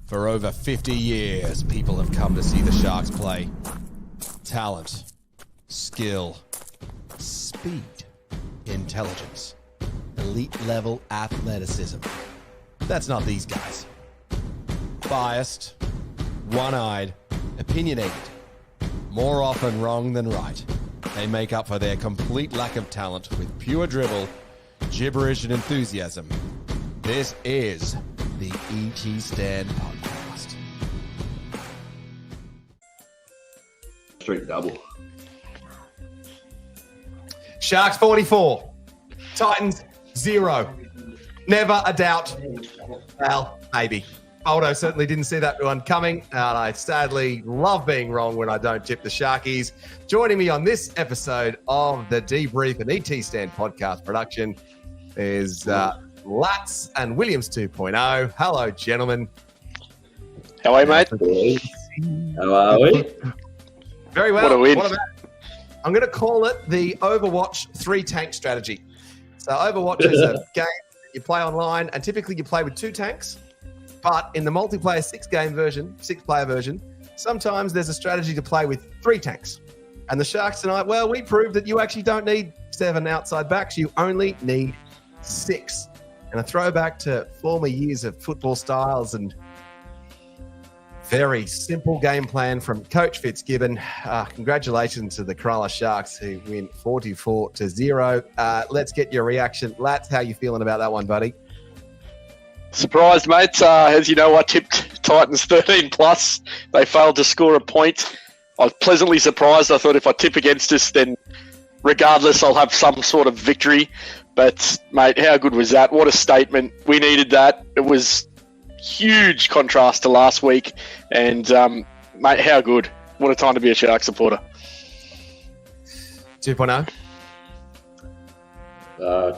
For over 50 years, people have come to see the Sharks play. Talent, skill, speed, intelligence, elite level athleticism. That's not these guys. Biased, one-eyed, opinionated, more often wrong than right. They make up for their complete lack of talent with pure dribble, gibberish, and enthusiasm. This is the ET Stand Podcast. Street double. Sharks 44. Titans 0. Never a doubt. Well, maybe. Boldo certainly didn't see that one coming, and I sadly love being wrong when I don't tip the Sharkies. Joining me on this episode of the Debrief and ET Stand Podcast production is Lats and Williams 2.0. Hello, gentlemen. How are you, mate? How are we? Very well. What a win. What about, I'm going to call it the Overwatch 3-tank strategy. So Overwatch is a game that you play online, and typically you play with 2 tanks. But in the multiplayer 6-player version, sometimes there's a strategy to play with 3 tanks. And the Sharks tonight, well, we proved that you actually don't need 7 outside backs. You only need 6. And a throwback to former years of football styles and very simple game plan from Coach Fitzgibbon. Congratulations to the Cronulla Sharks who win 44-0. Let's get your reaction. Lats, how you feeling about that one, buddy? Surprised, mate. As you know, I tipped Titans 13 plus. They failed to score a point. I was pleasantly surprised. I thought if I tip against us, then regardless, I'll have some sort of victory. But, mate, how good was that? What a statement. We needed that. It was huge contrast to last week. And, mate, how good. What a time to be a Shark supporter. 2.0.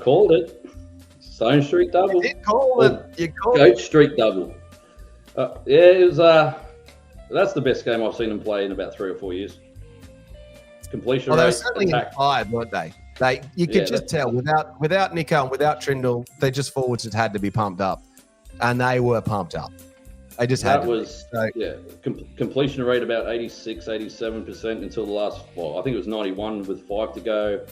Called it. Stone Street double. You did call it. You called Goat it. Street double. Yeah, it was. That's the best game I've seen them play in about 3 or 4 years. Completion Well, they rate, were certainly attack. inspired, weren't they? You could just tell without Nico and without Trindle, they just forwards just had to be pumped up, and they were pumped up. They just had That to was completion rate about 86, 87% until the last. Well, I think it was 91 with 5 to go.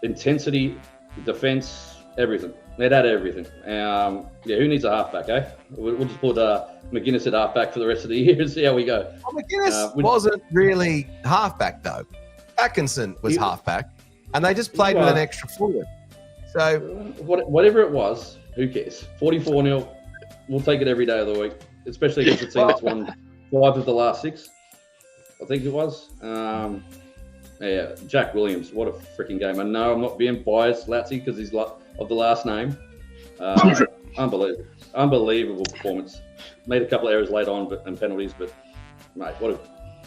Intensity, defense, everything. They'd had everything. Who needs a halfback, eh? We'll just put McGuinness at halfback for the rest of the year and see how we go. Well, McGuinness wasn't really halfback though. Atkinson was halfback, and they just played with an extra forward. So whatever it was, who cares? 44-0. We'll take it every day of the week, especially against a team that's won 5 of the last 6. I think it was. Jack Williams, what a freaking game. I know I'm not being biased, Latsy, because he's of the last name. Unbelievable performance. Made a couple of errors late on and penalties, but, mate, what a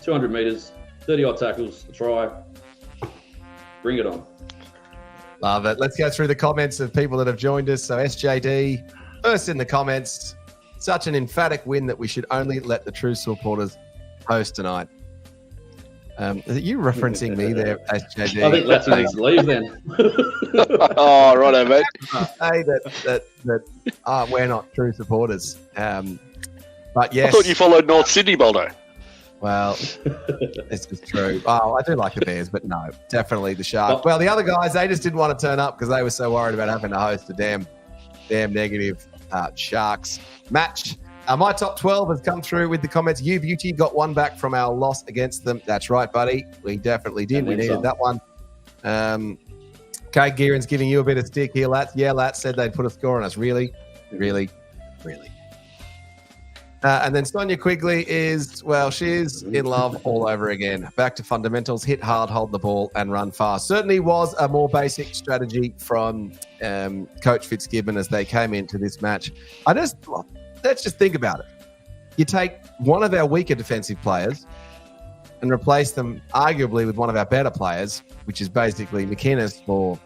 200 metres, 30-odd tackles, a try. Bring it on. Love it. Let's go through the comments of people that have joined us. So SJD, first in the comments, such an emphatic win that we should only let the true supporters host tonight. Are you referencing me there, SJD? I think Latsy needs to leave then. Oh, righto, mate. Hey, that we're not true supporters. But yes. I thought you followed North Sydney, Boldo. Well, this is true. Oh, I do like the Bears, but no, definitely the Sharks. Well, the other guys, they just didn't want to turn up because they were so worried about having to host a damn negative Sharks match. My top 12 has come through with the comments. You Beauty got one back from our loss against them. That's right, buddy. We definitely did. We needed that one. Kate Gearon's giving you a bit of stick here, Lats. Yeah, Lats said they'd put a score on us. Really? And then Sonia Quigley is, well, she's in love all over again. Back to fundamentals, hit hard, hold the ball, and run fast. Certainly was a more basic strategy from Coach Fitzgibbon as they came into this match. Let's just think about it. You take one of our weaker defensive players and replace them arguably with one of our better players, which is basically McInnes or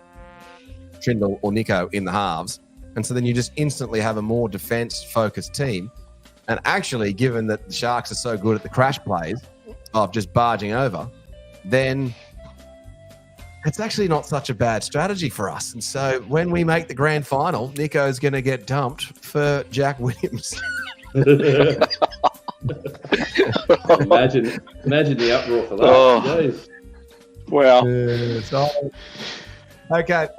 Trindle or Nico in the halves. And so then you just instantly have a more defense-focused team. And actually, given that the Sharks are so good at the crash plays of just barging over, then it's actually not such a bad strategy for us. And so when we make the grand final, Nico's going to get dumped for Jack Williams. Imagine the uproar for that. Oh. Jeez. Wow. Okay,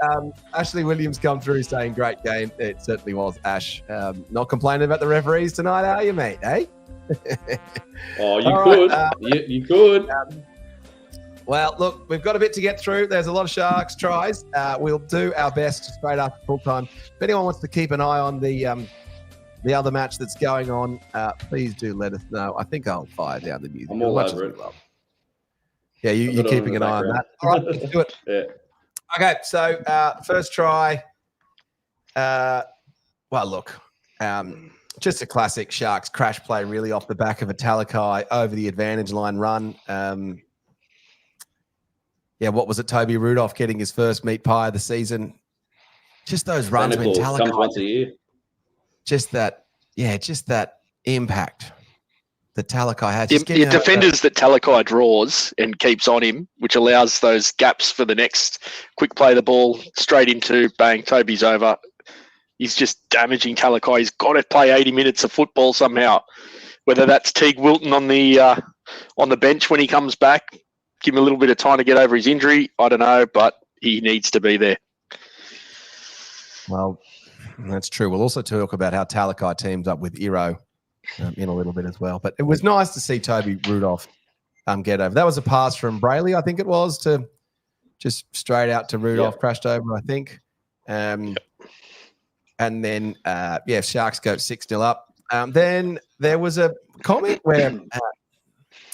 Ashley Williams come through saying great game. It certainly was, Ash. Not complaining about the referees tonight, are you, mate? Eh? Oh, you could. Right, you could. Well, look, we've got a bit to get through. There's a lot of Sharks tries. We'll do our best straight after full time. If anyone wants to keep an eye on the other match that's going on, please do let us know. I think I'll fire down the music. I'm all over it. Yeah, you're keeping an eye on that. All right, let's do it. Yeah. Okay, so first try. Well, look, just a classic Sharks crash play, really off the back of a Talakai over the advantage line run. What was it? Toby Rudolph getting his first meat pie of the season. Just those runs when Talakai comes once a year. Just that impact that Talakai had. Your defenders that Talakai draws and keeps on him, which allows those gaps for the next quick play the ball straight into bang, Toby's over. He's just damaging Talakai. He's got to play 80 minutes of football somehow. Whether that's Teague Wilton on the bench when he comes back, give him a little bit of time to get over his injury. I don't know, but he needs to be there. Well, that's true. We'll also talk about how Talakai teams up with Iro in a little bit as well. But it was nice to see Toby Rudolph get over. That was a pass from Brayley, I think it was, to just straight out to Rudolph, crashed over, I think. And then, Sharks go 6-0 up. Then there was a comment where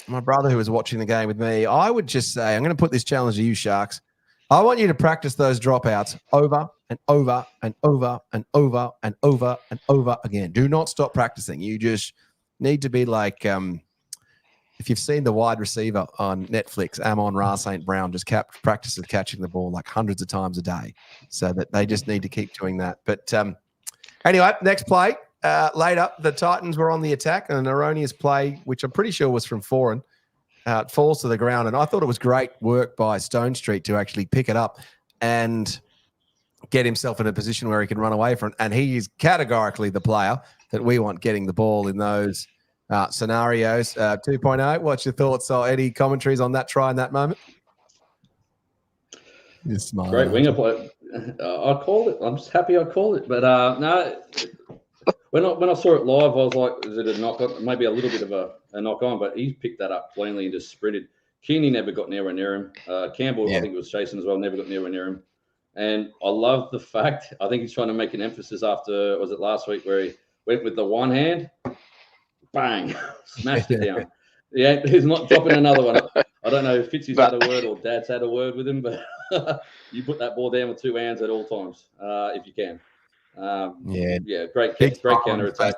my brother who was watching the game with me, I would just say, I'm going to put this challenge to you, Sharks. I want you to practice those dropouts over and over and over and over and over and over again. Do not stop practicing. You just need to be like, if you've seen The Wide Receiver on Netflix, Amon-Ra St. Brown just practices catching the ball like hundreds of times a day. So that they just need to keep doing that. But anyway, next play. Later, the Titans were on the attack, and an erroneous play, which I'm pretty sure was from Foran, falls to the ground. And I thought it was great work by Stone Street to actually pick it up and get himself in a position where he can run away from it. And he is categorically the player that we want getting the ball in those scenarios. 2.0, what's your thoughts? Any commentaries on that try in that moment? You're smiling. Great winger play. I called it. I'm just happy I called it. But no, when I saw it live, I was like, is it a knock on? Maybe a little bit of a knock on, but he picked that up cleanly and just sprinted. Kearney never got anywhere near him. Campbell, I think it was chasing as well, never got anywhere near him. And I love the fact, I think he's trying to make an emphasis after, was it last week, where he went with the one hand, bang, smashed it down. Yeah, he's not dropping another one. I don't know if Fitzy's had a word or Dad's had a word with him, but you put that ball down with two hands at all times, if you can. Great counter attack.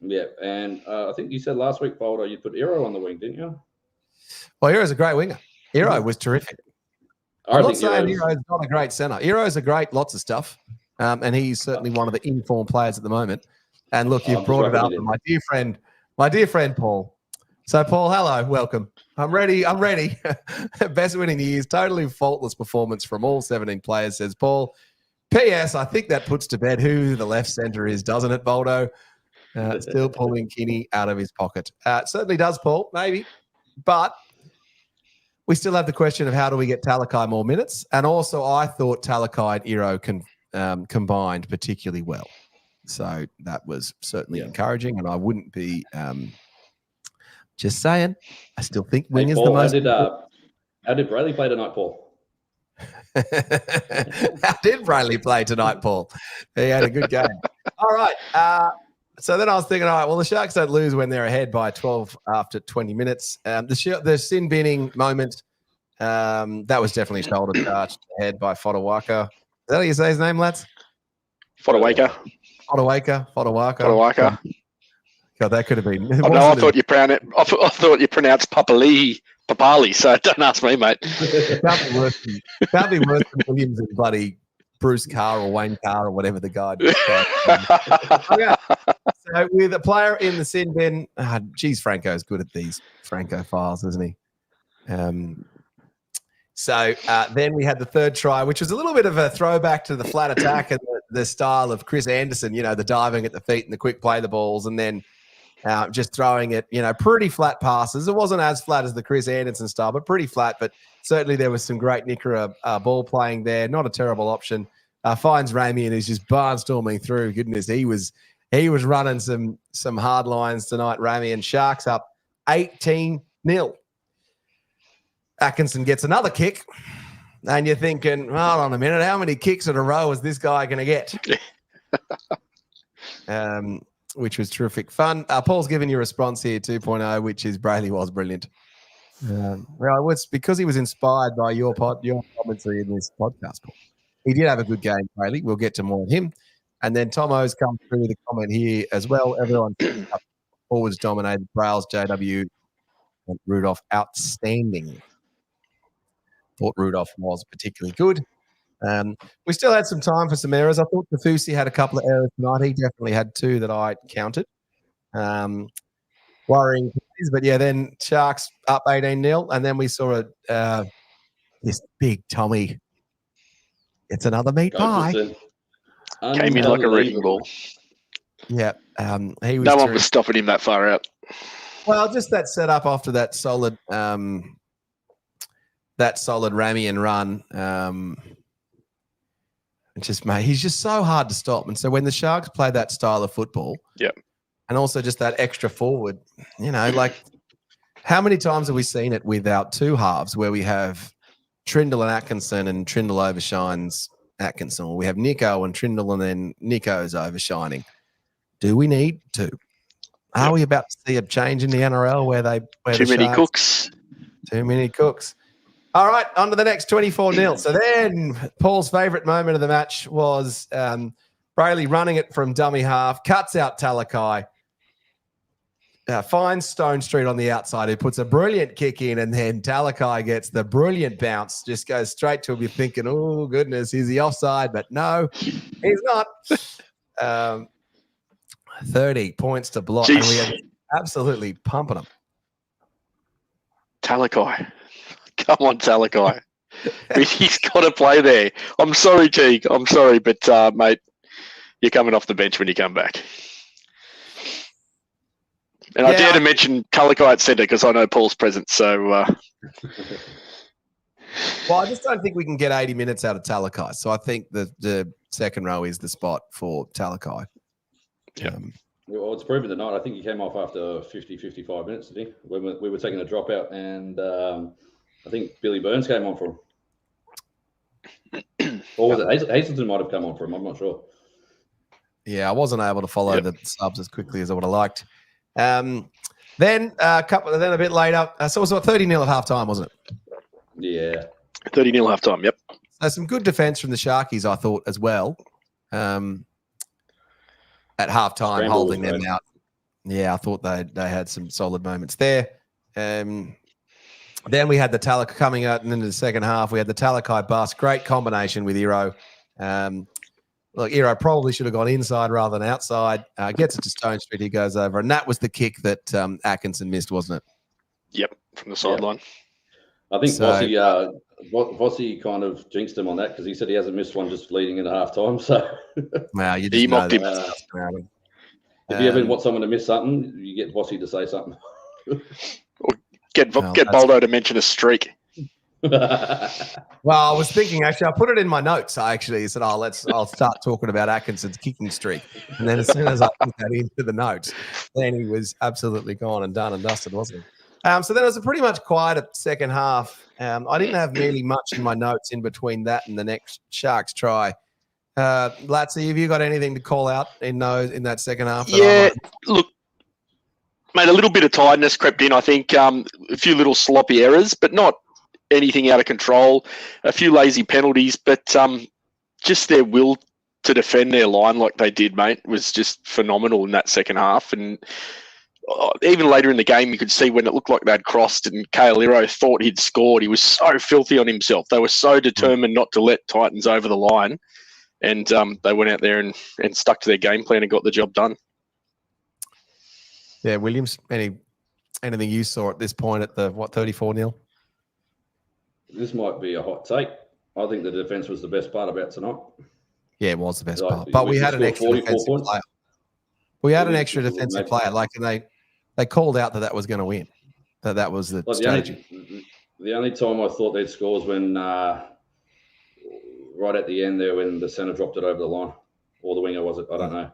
Yeah, and I think you said last week, Boldo, you put Iro on the wing, didn't you? Well, Iro's a great winger. Iro was terrific. I'm not saying Iro's not a great centre. Iro's a great lots of stuff, and he's certainly one of the informed players at the moment. And look, you've brought it up, and my dear friend Paul. So, Paul, hello, welcome. I'm ready. Best winning years, totally faultless performance from all 17 players, says Paul. P.S. I think that puts to bed who the left centre is, doesn't it, Boldo? Still pulling Kinney out of his pocket. It certainly does, Paul, maybe. But we still have the question of how do we get Talakai more minutes? And also I thought Talakai and Iro combined particularly well. So that was certainly encouraging, and I wouldn't be just saying. I still think wing is the most. How did Brayley play tonight, Paul? How did Brayley play tonight, Paul? He had a good game. All right. So then I was thinking, all right, well, the Sharks don't lose when they're ahead by 12 after 20 minutes. The sin binning moment, that was definitely shoulder charged ahead by Fodawaka. Is that how you say his name, lads? Fodawaka. God, that could have been. I thought you pronounced Papali, so don't ask me, mate. Can't be worse than Williams and bloody Bruce Carr or Wayne Carr or whatever the guy did. Okay. So with a player in the sin bin, Franco's good at these Franco files, isn't he? So then we had the third try, which was a little bit of a throwback to the flat attack and the style of Chris Anderson, the diving at the feet and the quick play the balls, and then just throwing it, pretty flat passes. It wasn't as flat as the Chris Anderson style, but pretty flat. But certainly there was some great Nickera ball playing there. Not a terrible option. Finds Ramey and is just barnstorming through. Goodness, he was running some hard lines tonight, Ramey, and Sharks up 18-0. Atkinson gets another kick, and you're thinking, hold on a minute, how many kicks in a row is this guy going to get? Which was terrific fun. Paul's given you a response here, 2.0, which is Brayley was brilliant. Well, it was because he was inspired by your commentary in this podcast, Paul. He did have a good game, Brayley. We'll get to more of him. And then Tomo's come through with a comment here as well. Everyone forwards dominated. Brails, JW, and Rudolph outstanding. Thought Rudolph was particularly good. We still had some time for some errors. I thought Kafusi had a couple of errors tonight. He definitely had two that I counted. Worrying. But, yeah, then Sharks up 18-0. And then we saw this big Tommy. It's another meat pie. Came in like a wrecking ball. Yeah. He was no one was stopping him that far out. Well, just that setup after that solid Ramey and run. He's just so hard to stop. And so when the Sharks play that style of football, and also just that extra forward, like how many times have we seen it without two halves where we have Trindle and Atkinson and Trindle overshines Atkinson, or we have Nico and Trindle and then Nico's overshining? Do we need to? Are we about to see a change in the NRL where too many cooks? Too many cooks. All right, on to the next 24-0. So then Paul's favourite moment of the match was Brayley running it from dummy half, cuts out Talakai, finds Stone Street on the outside, who puts a brilliant kick in, and then Talakai gets the brilliant bounce, just goes straight to him. You're thinking, oh, goodness, is he offside? But no, he's not. 30 points to block, and we are absolutely pumping him. Talakai. Come on, Talakai. He's got to play there. I'm sorry, Teague. I'm sorry, but, mate, you're coming off the bench when you come back. And I dare to mention Talakai at centre because I know Paul's present. So, well, I just don't think we can get 80 minutes out of Talakai. So I think the second row is the spot for Talakai. Yeah. Well, it's proven tonight. I think he came off after 50, 55 minutes, did he? When we were taking a dropout, and I think Billy Burns came on for him. Or was it Hazelton might have come on for him? I'm not sure. Yeah, I wasn't able to follow the subs as quickly as I would have liked. Then a bit later, so it was 30-0 at half time, wasn't it? Yeah. 30-0 half time, yep. So some good defense from the Sharkies, I thought, as well. At half time, holding them out. Yeah, I thought they had some solid moments there. Then we had the Talakai coming out, and into the second half, we had the Talakai bus. Great combination with Iro. Look, Iro probably should have gone inside rather than outside. Gets it to Stone Street, he goes over. And that was the kick that Atkinson missed, wasn't it? Yep, from the sideline. I think Vossi kind of jinxed him on that because he said he hasn't missed one just leading into half time. So, wow, you just mocked him. If you ever want someone to miss something, you get Vossi to say something. Or get Boldo to mention a streak. Well, I was thinking, actually, I put it in my notes. I actually said, I'll start talking about Atkinson's kicking streak. And then as soon as I put that into the notes, then he was absolutely gone and done and dusted, wasn't he? So then it was a pretty much quiet second half. I didn't have really much in my notes in between that and the next Sharks try. Latsy, have you got anything to call out in that second half? Yeah, look, mate, a little bit of tiredness crept in, I think. A few little sloppy errors, but not anything out of control. A few lazy penalties, but just their will to defend their line like they did, mate, was just phenomenal in that second half. And even later in the game, you could see when it looked like they'd crossed and Kaeliro thought he'd scored. He was so filthy on himself. They were so determined not to let Titans over the line. And they went out there and stuck to their game plan and got the job done. Yeah, Williams, anything you saw at this point at the, 34-0? This might be a hot take. I think the defence was the best part about tonight. Yeah, it was the best Like, part. But we had an scored extra 44 defensive points. player. We had an We- extra we defensive made- player. Like, and they called out that was going to win. That was the Like strategy. the only time I thought they'd score was when right at the end there when the centre dropped it over the line, or the winger was it? I don't know.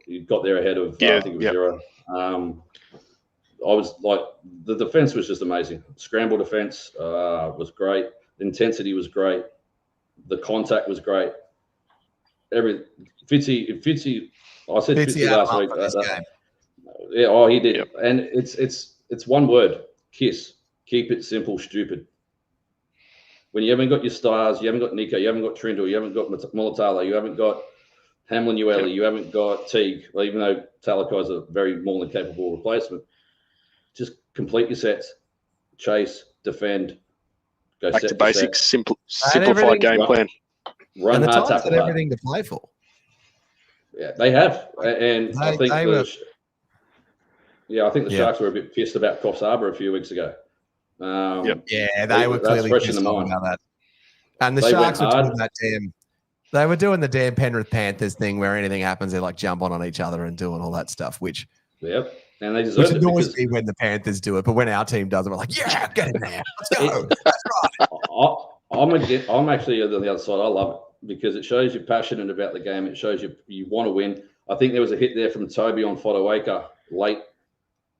He got there ahead of I think it was zero. I was like, the defense was just amazing. Scramble defense was great. The intensity was great. The contact was great. Fitzy. I said Fitzy last week. For this game. Yeah, he did. Yep. And it's one word: KISS. Keep it simple, stupid. When you haven't got your stars, you haven't got Nico, you haven't got Trindle, you haven't got Mulatalo, you haven't got Hamlin Ueli, you haven't got Teague, even though Talakai's a very more than capable replacement. Just complete your sets, chase, defend, go back set to basics, set. simplified game plan. Run and the hard, Titans tackle had hard. everything to play for. Yeah, they have. And I think the Sharks were a bit pissed about Coffs Harbour a few weeks ago. Yeah, they were clearly fresh in pissed the off mind. about that. And the They Sharks were went doing that damn. They were doing the damn Penrith Panthers thing where anything happens, they like jump on each other and doing all that stuff, which and they deserve it. Which annoys me when the Panthers do it, but when our team does it, we're like, yeah, get in there, let's go. That's right. I'm actually on the other side. I love it because it shows you're passionate about the game. It shows you want to win. I think there was a hit there from Toby on Fodawaker late,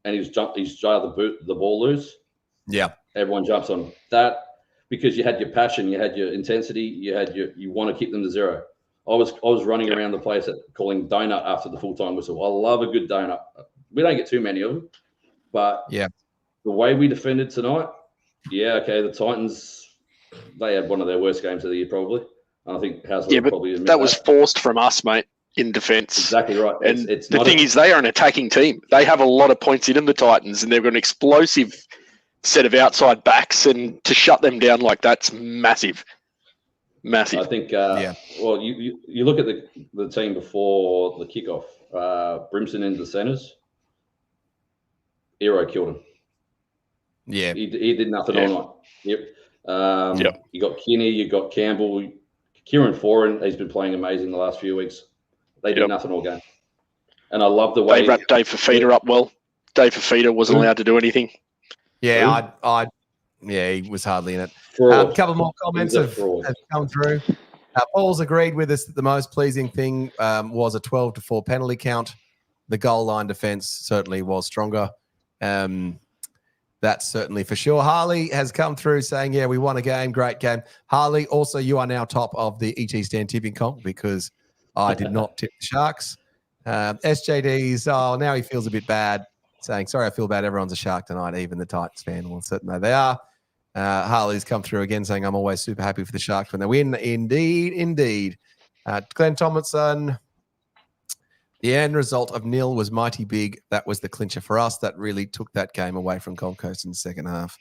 and he's jailed the ball loose. Yeah, everyone jumps on that because you had your passion, you had your intensity, you want to keep them to zero. I was running around the place calling donut after the full-time whistle. I love a good donut. We don't get too many of them, but the way we defended tonight, the Titans, they had one of their worst games of the year probably. And I think Hasler probably admit that was forced from us, mate, in defence. Exactly right. And the thing is, they are an attacking team. They have a lot of points in them, the Titans, and they've got an explosive set of outside backs, and to shut them down like that's massive. Massive. I think, well, you look at the team before the kickoff, Brimson into the centres, Hero killed him. Yeah. He did nothing all night. You got Kinney, you got Campbell, Kieran Foran, he's been playing amazing the last few weeks. They did nothing all game. And I love the way... They wrapped Dave Fafita up well. Dave Fafita wasn't allowed to do anything. Yeah, he was hardly in it. A couple more comments have come through. Paul's agreed with us that the most pleasing thing was a 12-4 penalty count. The goal line defense certainly was stronger. That's certainly for sure. Harley has come through saying, we won a game. Great game. Harley, also, you are now top of the ET Stand tipping comp because I did not tip the Sharks. SJD's, now he feels a bit bad, saying, sorry, I feel bad. Everyone's a Shark tonight, even the Titans fan. Well, certainly they are. Harley's come through again saying, I'm always super happy for the Sharks when they win. Indeed. Glenn Tomlinson, the end result of nil was mighty big. That was the clincher for us. That really took that game away from Gold Coast in the second half.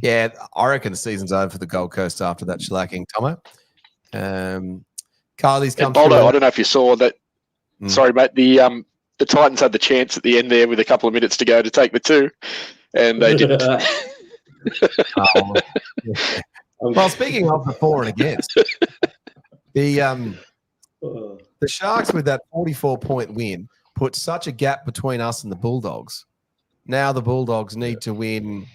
Yeah, I reckon the season's over for the Gold Coast after that shellacking, Tomo. Carly's come Boldo, through. I don't know if you saw that. Sorry, mate. The Titans had the chance at the end there with a couple of minutes to go to take the 2, and they didn't. Well, speaking of the for and against, the Sharks with that 44-point win put such a gap between us and the Bulldogs. Now the Bulldogs need to win.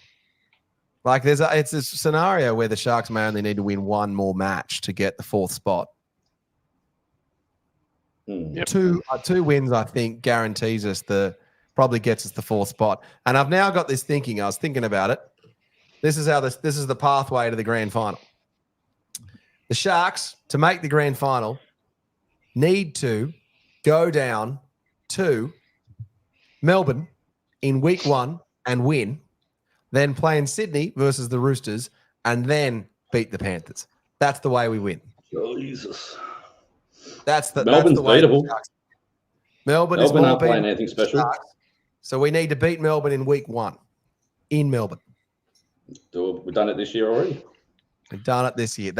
Like it's a scenario where the Sharks may only need to win one more match to get the 4th spot. Two wins, I think, guarantees us probably gets us the 4th spot. And I've now got this thinking. I was thinking about it. This is the pathway to the grand final. The Sharks, to make the grand final, need to go down to Melbourne in week 1 and win, then play in Sydney versus the Roosters, and then beat the Panthers. That's the way we win. Jesus. Melbourne's beatable. Melbourne is more not playing anything special. So we need to beat Melbourne in week 1 in Melbourne. We've done it this year already. We've done it this year.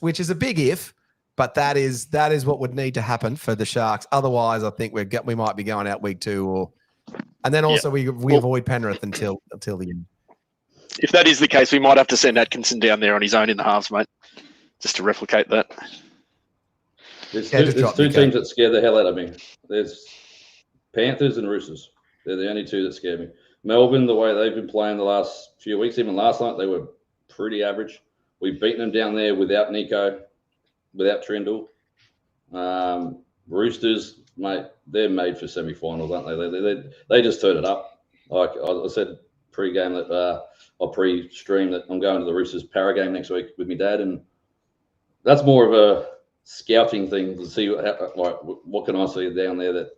Which is a big if, but that is what would need to happen for the Sharks. Otherwise, I think we might be going out week 2 and then also we avoid Penrith until the end. If that is the case, we might have to send Atkinson down there on his own in the halves, mate, just to replicate that. There's Yeah, just two drop me, teams that scare the hell out of me. There's Panthers and Roosters. They're the only two that scare me. Melbourne, the way they've been playing the last few weeks, even last night, they were pretty average. We've beaten them down there without Nico, without Trindle. Roosters, mate, they're made for semi-finals, aren't they? They just turned it up. Like I said pre-game that or pre-stream that I'm going to the Roosters para game next week with my dad, and that's more of a scouting thing to see what can I see down there that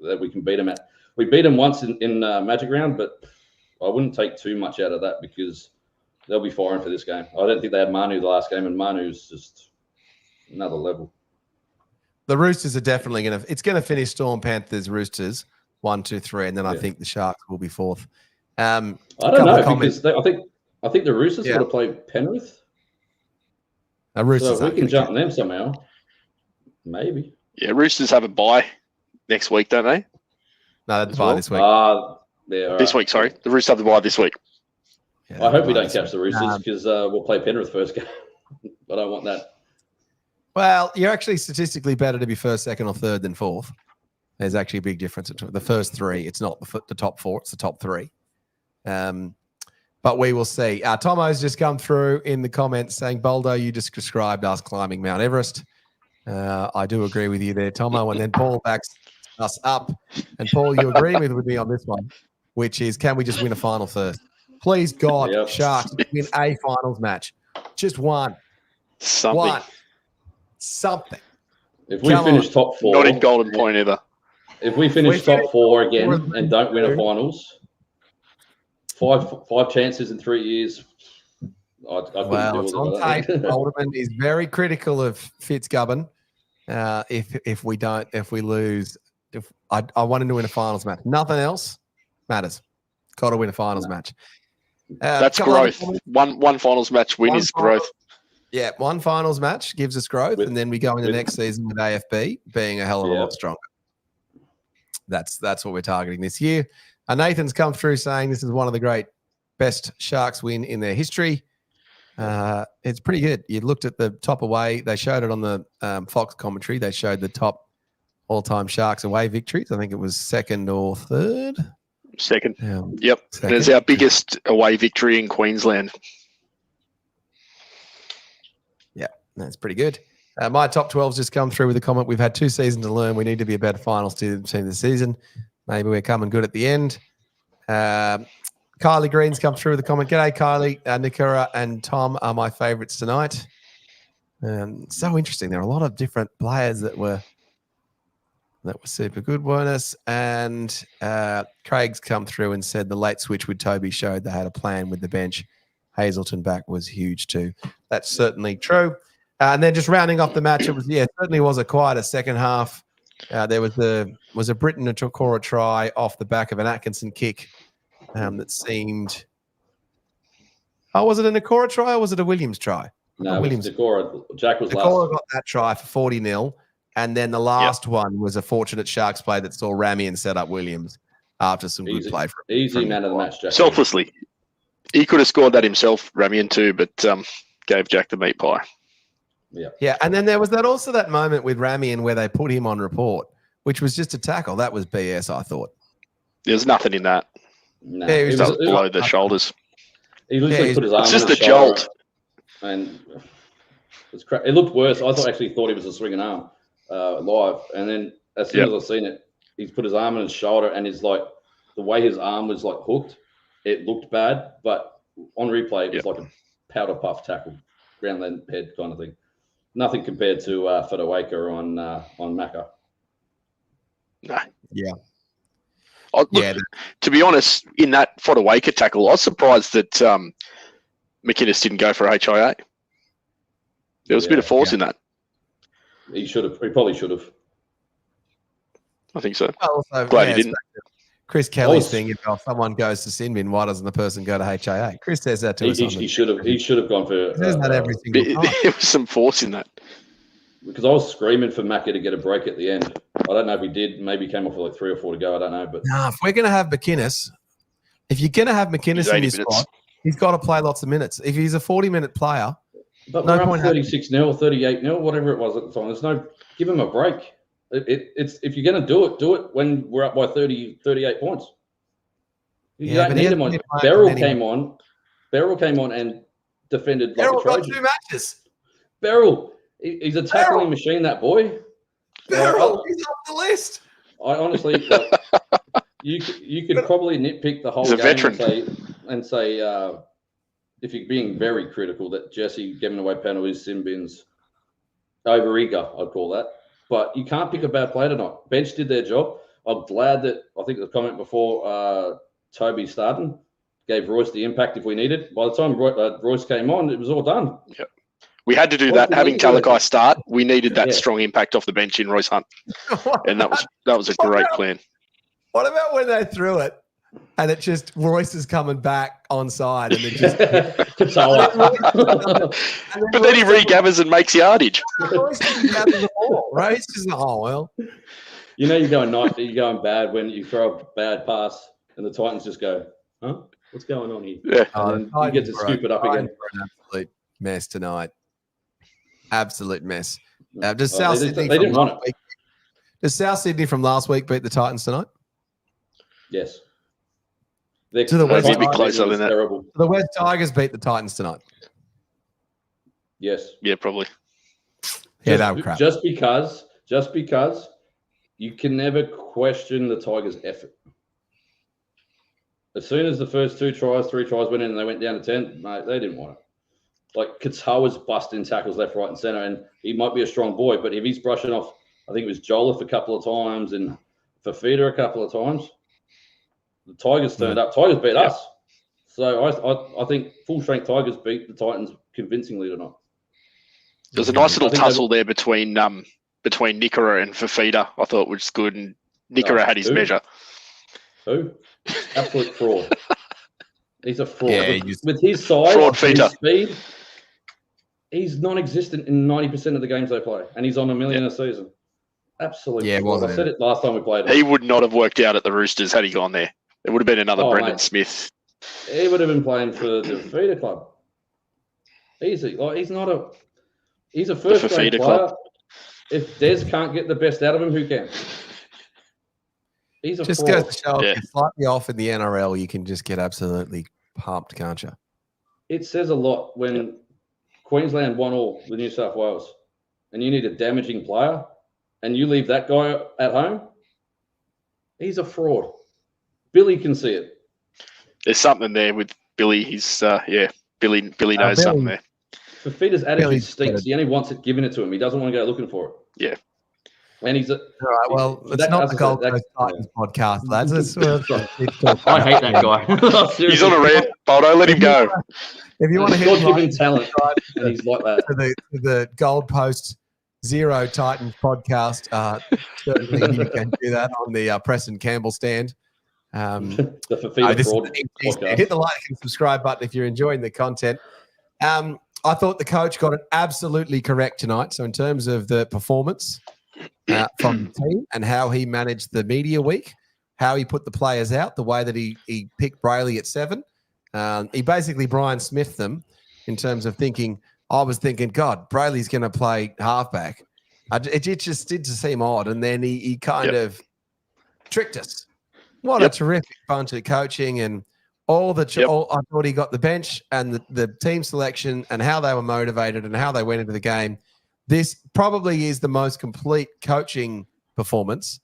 that we can beat them at. We beat them once in Magic Round, but I wouldn't take too much out of that because they'll be firing for this game. I don't think they had Manu the last game, and Manu's just another level. The Roosters are definitely going to – it's going to finish Storm, Panthers, Roosters, 1, 2, 3, and then I think the Sharks will be fourth. I don't know because I think the Roosters got to play Penrith. Roosters so if we can jump them somehow, maybe. Yeah, Roosters have a bye next week, don't they? No, that's bye this week. This week, sorry. The Roosters have the bye this week. Yeah, I hope we don't catch the Roosters because we'll play Penrith first game. I don't want that. Well, you're actually statistically better to be first, second, or third than fourth. There's actually a big difference between the first three. It's not the top four; it's the top three. But we will see. Tomo's just come through in the comments saying, "Boldo, you just described us climbing Mount Everest." I do agree with you there, Tomo. And then Paul backs us up. And Paul, you agree with me on this one, which is, can we just win a final first? Please, God, Sharks, win a finals match. Just one. Something. If we finish top four. Not in Golden Point either. If we finish top four again and don't win a finals, five chances in 3 years, I couldn't deal with on tape. Alderman is very critical of Fitzgibbon. If we lose, I want him to win a finals match. Nothing else matters. Got to win a finals match. That's growth. One finals match win is growth. Yeah, one finals match gives us growth, and then we go into next season with AFB being a hell of a lot stronger. That's what we're targeting this year. Nathan's come through saying this is one of the best Sharks win in their history. It's pretty good. You looked at the top away. They showed it on the Fox commentary. They showed the top all-time Sharks away victories. I think it was second or third. Second. Yep. Second. It's our biggest away victory in Queensland. Yeah, that's pretty good. My top 12's just come through with a comment. We've had 2 seasons to learn. We need to be a better finals team this season. Maybe we're coming good at the end. Kylie Green's come through with a comment. G'day, Kylie. Nikura and Tom are my favourites tonight. So interesting. There are a lot of different players that were super good, weren't us? And Craig's come through and said the late switch with Toby showed they had a plan with the bench. Hazelton back was huge too. That's certainly true. And then just rounding off the match, it certainly was quite a second half. There was a Britton and Chokora try off the back of an Atkinson kick that seemed. Oh, was it a Nakora try or was it a Williams try? No, Williams. Nakora. Jack was Nakora last. got that try for 40-0. And then the last one was a fortunate Sharks play that saw Ramian set up Williams after some good play. Easy man of the match, Jack. Selflessly. He could have scored that himself, Ramian too, but gave Jack the meat pie. Yeah, and then there was that moment with Ramian where they put him on report, which was just a tackle. That was BS, I thought. There's nothing in that. No, it was just below the shoulders. He literally put his arm. It's just a jolt. And it looked worse. I actually thought he was a swinging arm live. And then as soon as I seen it, he's put his arm on his shoulder, and it's like the way his arm was like hooked, it looked bad. But on replay, it was like a powder puff tackle, around the head kind of thing. Nothing compared to Fodawaker on Macca. No. Yeah. To be honest, in that Fodawaker tackle, I was surprised that McInnes didn't go for HIA. There was a bit of force in that. He should have. He probably should have. I think so. Well, also, glad he didn't. Chris Kelly's thing, if someone goes to sin bin, why doesn't the person go to HIA? Chris says that to us. He should have. He should have gone for. Isn't that every single time? There was some force in that. Because I was screaming for Macca to get a break at the end. I don't know if he did. Maybe he came off with like 3 or 4 to go. I don't know. But if we're going to have McInnes, if you're going to have McInnes in your squad, he's got to play lots of minutes. If he's a 40-minute player, But No we're up point 36-0, 38-0, whatever it was at the time. There's no give him a break. It's if you're going to do it when we're up by 38 points. You don't need him on. Beryl came on and defended like Beryl a got Trojan. 2 matches. Beryl, he's a tackling machine. That boy. Beryl, he's off the list. I honestly, you could probably nitpick the whole He's a game veteran. and say if you're being very critical that Jesse giving away penalties, sin bins, over eager, I'd call that. But you can't pick a bad player tonight. Bench did their job. I'm glad that I think the comment before Toby starting gave Royce the impact if we needed. By the time Royce came on, it was all done. Yep. We had to do that. Having Talakai start, we needed that strong impact off the bench in Royce Hunt, and that was a great plan. What about when they threw it and it just Royce is coming back onside and it just but then he regathers and makes yardage. Royce doesn't gather the ball, right? It's just You know you're going bad when you throw a bad pass and the Titans just go, huh? What's going on here? Yeah. And then you get to scoop it up again. An absolute mess tonight. Absolute mess. Does They didn't want it. Does South Sydney from last week beat the Titans tonight? Yes. To the West be closer than that. Terrible. The West Tigers beat the Titans tonight. Yes. Yeah, probably. Yeah, that was crap. Just because you can never question the Tigers' effort. As soon as the first 3 tries went in and they went down to 10, mate, they didn't want it. Like Katoa's busting tackles left, right, and centre, and he might be a strong boy, but if he's brushing off, I think it was Jolliffe a couple of times and Fafita a couple of times, the Tigers turned up. Tigers beat us. So I think full-strength Tigers beat the Titans convincingly tonight. There was a nice little tussle there between Nickera and Fafita. I thought was good, and Nickera had his measure. Who? Absolute fraud. He's a fraud. Yeah, with his size, fraud his speed, he's non-existent in 90% of the games they play, and he's on $1 million a season. Absolutely. Yeah, I said it last time we played him. He would not have worked out at the Roosters had he gone there. It would have been another Brendan Smith. He would have been playing for the Fafita club. Easy. Like he's a first-grade player. Club. If Des can't get the best out of him, who can? He's a just fraud. goes to show if you're slightly off in the NRL, you can just get absolutely pumped, can't you? It says a lot when Queensland won all with New South Wales, and you need a damaging player, and you leave that guy at home. He's a fraud. Billy can see it. There's something there with Billy. He's Billy knows something there. Fafita's attitude stinks. He only wants it, giving it to him. He doesn't want to go looking for it. Yeah. And he's all right. Well, it's not the Gold Coast Titans podcast, lads. I hate that guy. He's on a rant. Boldo, let him go. If you want to hit God-given talent, and he's like that. To the Gold Post Zero Titans podcast, certainly you can do that on the Preston Campbell stand. The Fafita fraud podcast. Hit the like and subscribe button if you're enjoying the content. I thought the coach got it absolutely correct tonight. So in terms of the performance from the team and how he managed the media week, how he put the players out, the way that he picked Brayley at 7. He basically Brian Smith them in terms of thinking, I was thinking, God, Brayley's going to play halfback. It just did seem odd. And then he kind of tricked us. What a terrific bunch of coaching and all I thought he got the bench and the team selection and how they were motivated and how they went into the game. This probably is the most complete coaching performance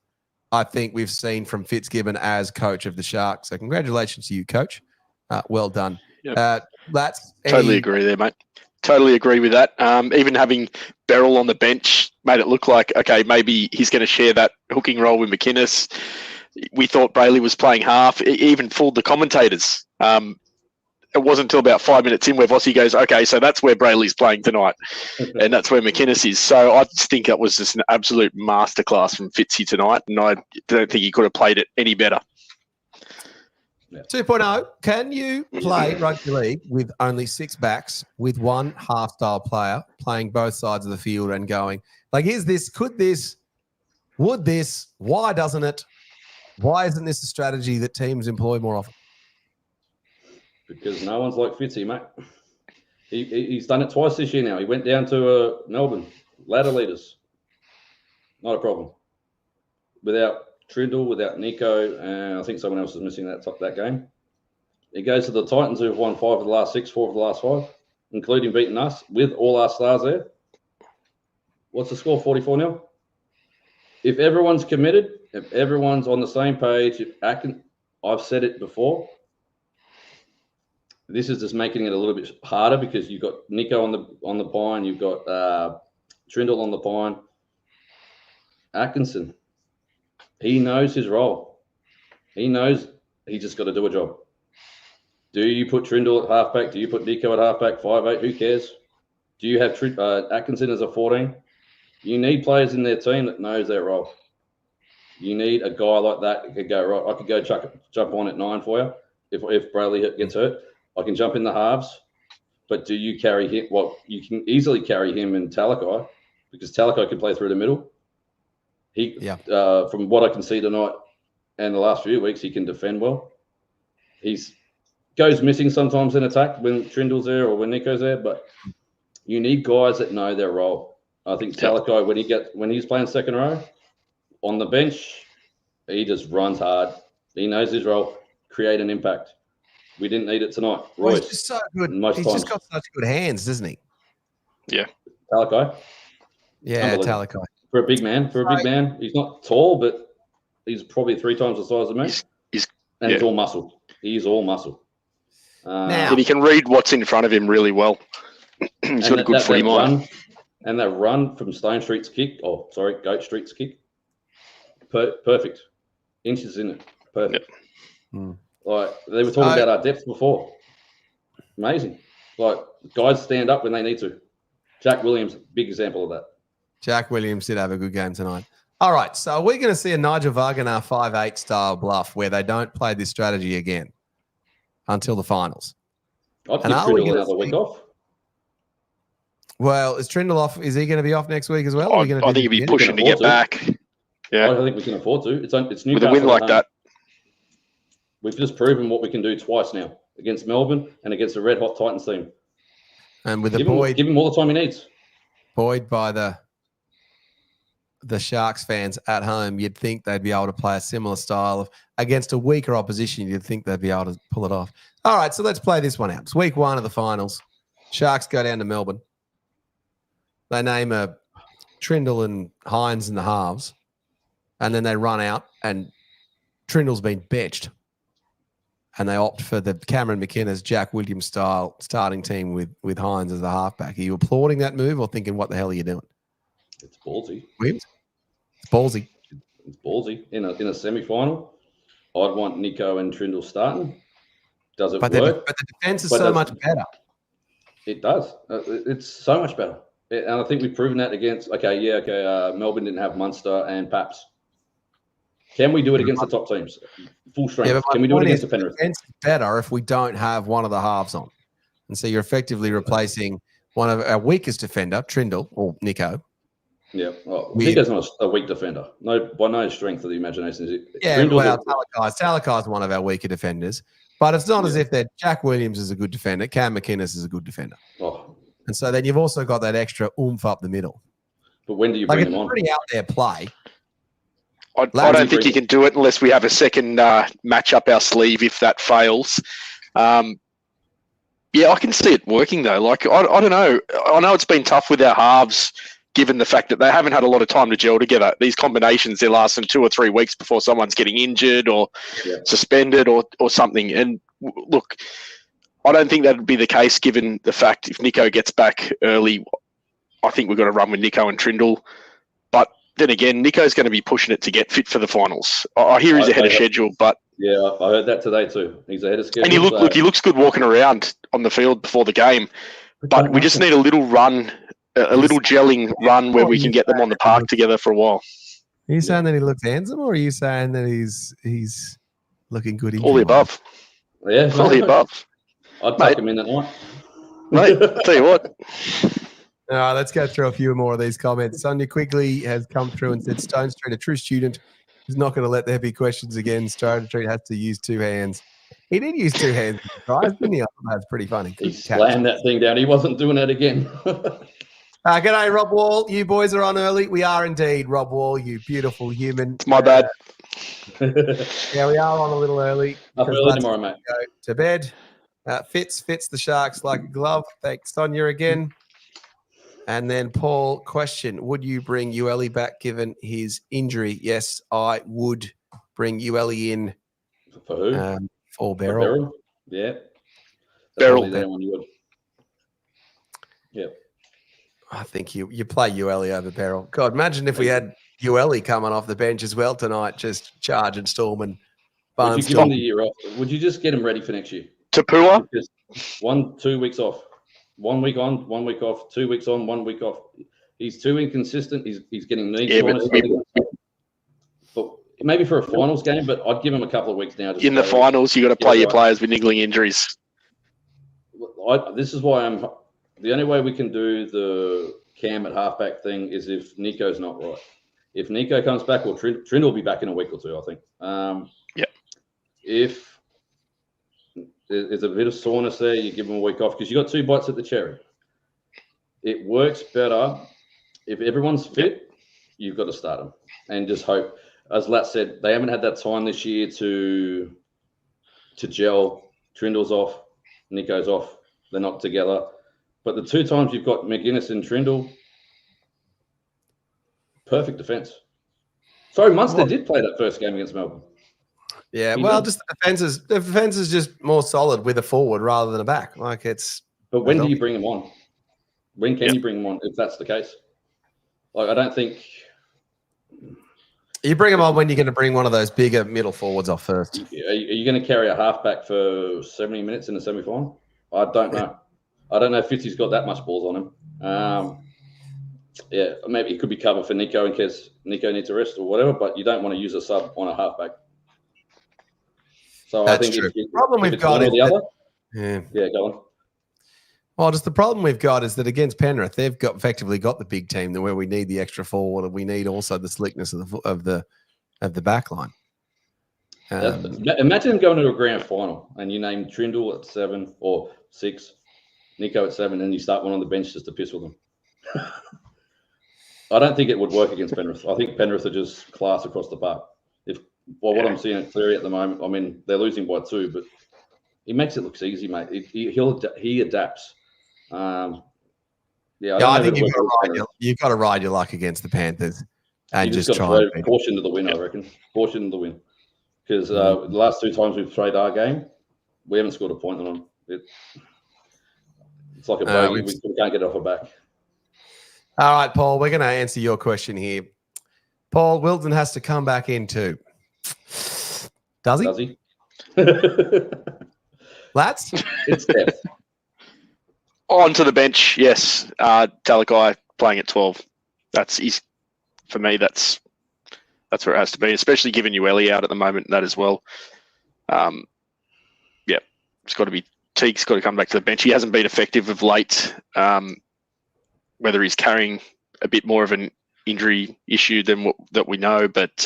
I think we've seen from Fitzgibbon as coach of the Sharks. So congratulations to you, coach. Well done. Yep. Totally agree there, mate. Totally agree with that. Even having Beryl on the bench made it look like, okay, maybe he's going to share that hooking role with McInnes. We thought Brayley was playing half. It even fooled the commentators. It wasn't until about 5 minutes in where Vossi goes, okay, so that's where Brayley's playing tonight. And that's where McInnes is. So I just think that was just an absolute masterclass from Fitzy tonight. And I don't think he could have played it any better. 2.0, can you play rugby league with only 6 backs with one half-style player playing both sides of the field and going, like, would this, why doesn't it? Why isn't this a strategy that teams employ more often? Because no one's like Fitzy, mate. He's done it twice this year now. He went down to Melbourne, ladder leaders. Not a problem. Without Trindle, without Nico, and I think someone else is missing that game. He goes to the Titans, who've won 5 of the last 6, 4 of the last 5, including beating us with all our stars there. What's the score? 44-0. If everyone's committed, if everyone's on the same page, I've said it before. This is just making it a little bit harder because you've got Nico on the pine, you've got Trindle on the pine. Atkinson, he knows his role. He knows he's just got to do a job. Do you put Trindle at halfback? Do you put Nico at halfback, 5'8"? Who cares? Do you have Atkinson as a 14? You need players in their team that knows their role. You need a guy like that could go, right, I could go jump on at 9 for you. If Brayley gets hurt, I can jump in the halves. But do you carry him? Well, you can easily carry him in Talakai because Talakai can play through the middle. From what I can see tonight and the last few weeks, he can defend well. He's goes missing sometimes in attack when Trindle's there or when Nico's there, but you need guys that know their role. I think Talakai, when he's playing second row on the bench, he just runs hard. He knows his role, create an impact. We didn't need it tonight. Royce, he's just so good. He's just got such good hands, doesn't he? Yeah. Talakai. Yeah, Talakai. For a big man, he's not tall, but he's probably 3 times the size of me. He's all muscle. He's all muscle. And he can read what's in front of him really well. He's got a good footy mind. And that run from Goat Street's kick. Perfect. Inches in it. Perfect. Yep. Like, they were talking about our depth before. Amazing. Like, guys stand up when they need to. Jack Williams, big example of that. Jack Williams did have a good game tonight. All right, so are we going to see a Nigel Wagner 5'8" style bluff where they don't play this strategy again until the finals? I'd give Trindle another week off. Well, is Trindle off? Is he going to be off next week as well? I think he'll be pushing to get back. Yeah, I think we can afford to. It's Newcastle. With a win like that. We've just proven what we can do twice now against Melbourne and against the red hot Titans team. And with give him all the time he needs. Buoyed by the Sharks fans at home, you'd think they'd be able to play a similar style of against a weaker opposition. You'd think they'd be able to pull it off. All right, so let's play this one out. It's week 1 of the finals. Sharks go down to Melbourne. They name a Trindle and Hines in the halves, and then they run out, and Trindle's been benched. And they opt for the Cameron McKenna's Jack Williams style starting team with Hines as the halfback. Are you applauding that move or thinking, what the hell are you doing? It's ballsy. Williams? It's ballsy. It's ballsy. In a semi-final, I'd want Nico and Trindle starting. Does it work? But the defense is so much better. It does. It's so much better. And I think we've proven that against, Melbourne didn't have Munster and Paps. Can we do it against the top teams? Full strength. Yeah, can we do it against the Penrith? Defense is better if we don't have one of the halves on. And so you're effectively replacing one of our weakest defender, Trindle, or Nico. Yeah. Well, Nico's not a weak defender. No, by no strength of the imagination. Yeah, Talakai's one of our weaker defenders. But it's not as if that Jack Williams is a good defender. Cam McInnes is a good defender. Oh. And so then you've also got that extra oomph up the middle. But when do you bring him on? It's a pretty out there play. I don't think you can do it unless we have a second match up our sleeve if that fails. I can see it working though. Like, I don't know. I know it's been tough with our halves given the fact that they haven't had a lot of time to gel together. These combinations, they last them 2 or 3 weeks before someone's getting injured or suspended or something. And look, I don't think that would be the case given the fact if Nico gets back early, I think we've got to run with Nico and Trindle. But then again, Nico's going to be pushing it to get fit for the finals. I hear he's ahead of schedule, but yeah, I heard that today too. He's ahead of schedule. And he looks good walking around on the field before the game. But we just need a little run, a little gelling run where we can get them on the park together for a while. Are you saying that he looks handsome, or are you saying that he's looking good? All the above. Yeah, all the above. I'd take him in that night. Mate, tell you what. All right, let's go through a few more of these comments. Sonia Quigley has come through and said, Stone Street, a true student, is not going to let there be questions again. Stone Street has to use 2 hands. He did use two hands to try, didn't he? I thought that's pretty funny. He Good catch. slammed that thing down. He wasn't doing that again. G'day, Rob Wall. You boys are on early. We are indeed, Rob Wall, you beautiful human. It's my bad. Yeah, we are on a little early. Up because early let's tomorrow, mate. go to bed. Fits the Sharks like a glove. Thanks, Sonia, again. And then, Paul, question. Would you bring Ueli back given his injury? Yes, I would bring Ueli in. For who? For For Beryl. Beryl? Yeah. Beryl. Probably the only one you would. Yeah. I think you play Ueli over Beryl. God, imagine if we had Ueli coming off the bench as well tonight, just charge and storm and Would you give him the year off? Would you just get him ready for next year? Tapua? Just 2 weeks off. 1 week on, 1 week off, 2 weeks on, 1 week off. He's too inconsistent. He's getting knee soreness. But maybe for a finals game, but I'd give him a couple of weeks now. In the finals, you got to play your players with niggling injuries. This is why the only way we can do the Cam at halfback thing is if Nico's not right. If Nico comes back, or Trindle will be back in a week or two, I think. If there's a bit of soreness there, you give him a week off because you got 2 bites at the cherry. It works better if everyone's fit. You've got to start them and just hope. As Lat said, they haven't had that time this year to gel. Trindle's off, Nico's off. They're not together. But the 2 times you've got McGuinness and Trindle, perfect defense. Sorry, Munster did play that first game against Melbourne. Yeah, just the defense is just more solid with a forward rather than a back. Like it's. But when do you bring him on? When can you bring him on if that's the case? Like I don't think. You bring him on when you're going to bring one of those bigger middle forwards off first. Are you going to carry a halfback for 70 minutes in the semi-final? I don't know. I don't know if Fitzy's got that much balls on him. Maybe it could be cover for Nico in case Nico needs a rest or whatever, but you don't want to use a sub on a halfback. So That's I think true. the problem we've got is the other. Yeah, go on. Well, just the problem we've got is that against Penrith, they've effectively got the big team where we need the extra forward, and we need also the slickness of the back line. Imagine going to a grand final and you name Trindle at 7 or 6, Nico at 7, and you start one on the bench just to piss with them. I don't think it would work against Penrith. I think Penrith are just class across the park. What I'm seeing at Cleary at the moment, I mean, they're losing by 2, but he makes it look easy, mate. He adapts. I think you've got to ride your luck against the Panthers and just try and caution to the win. I reckon caution to the win because the last 2 times we've played our game, we haven't scored a point on them. It's like a bogey. We can't get off our back. All right, Paul, we're going to answer your question here. Paul, Wilton has to come back in too. Does he? Lats? It's depth. Onto the bench, yes. Talakai playing at 12. For me, that's where it has to be, especially given Ueli out at the moment, that as well. It's got to be Teague's got to come back to the bench. He hasn't been effective of late, whether he's carrying a bit more of an injury issue than that we know, but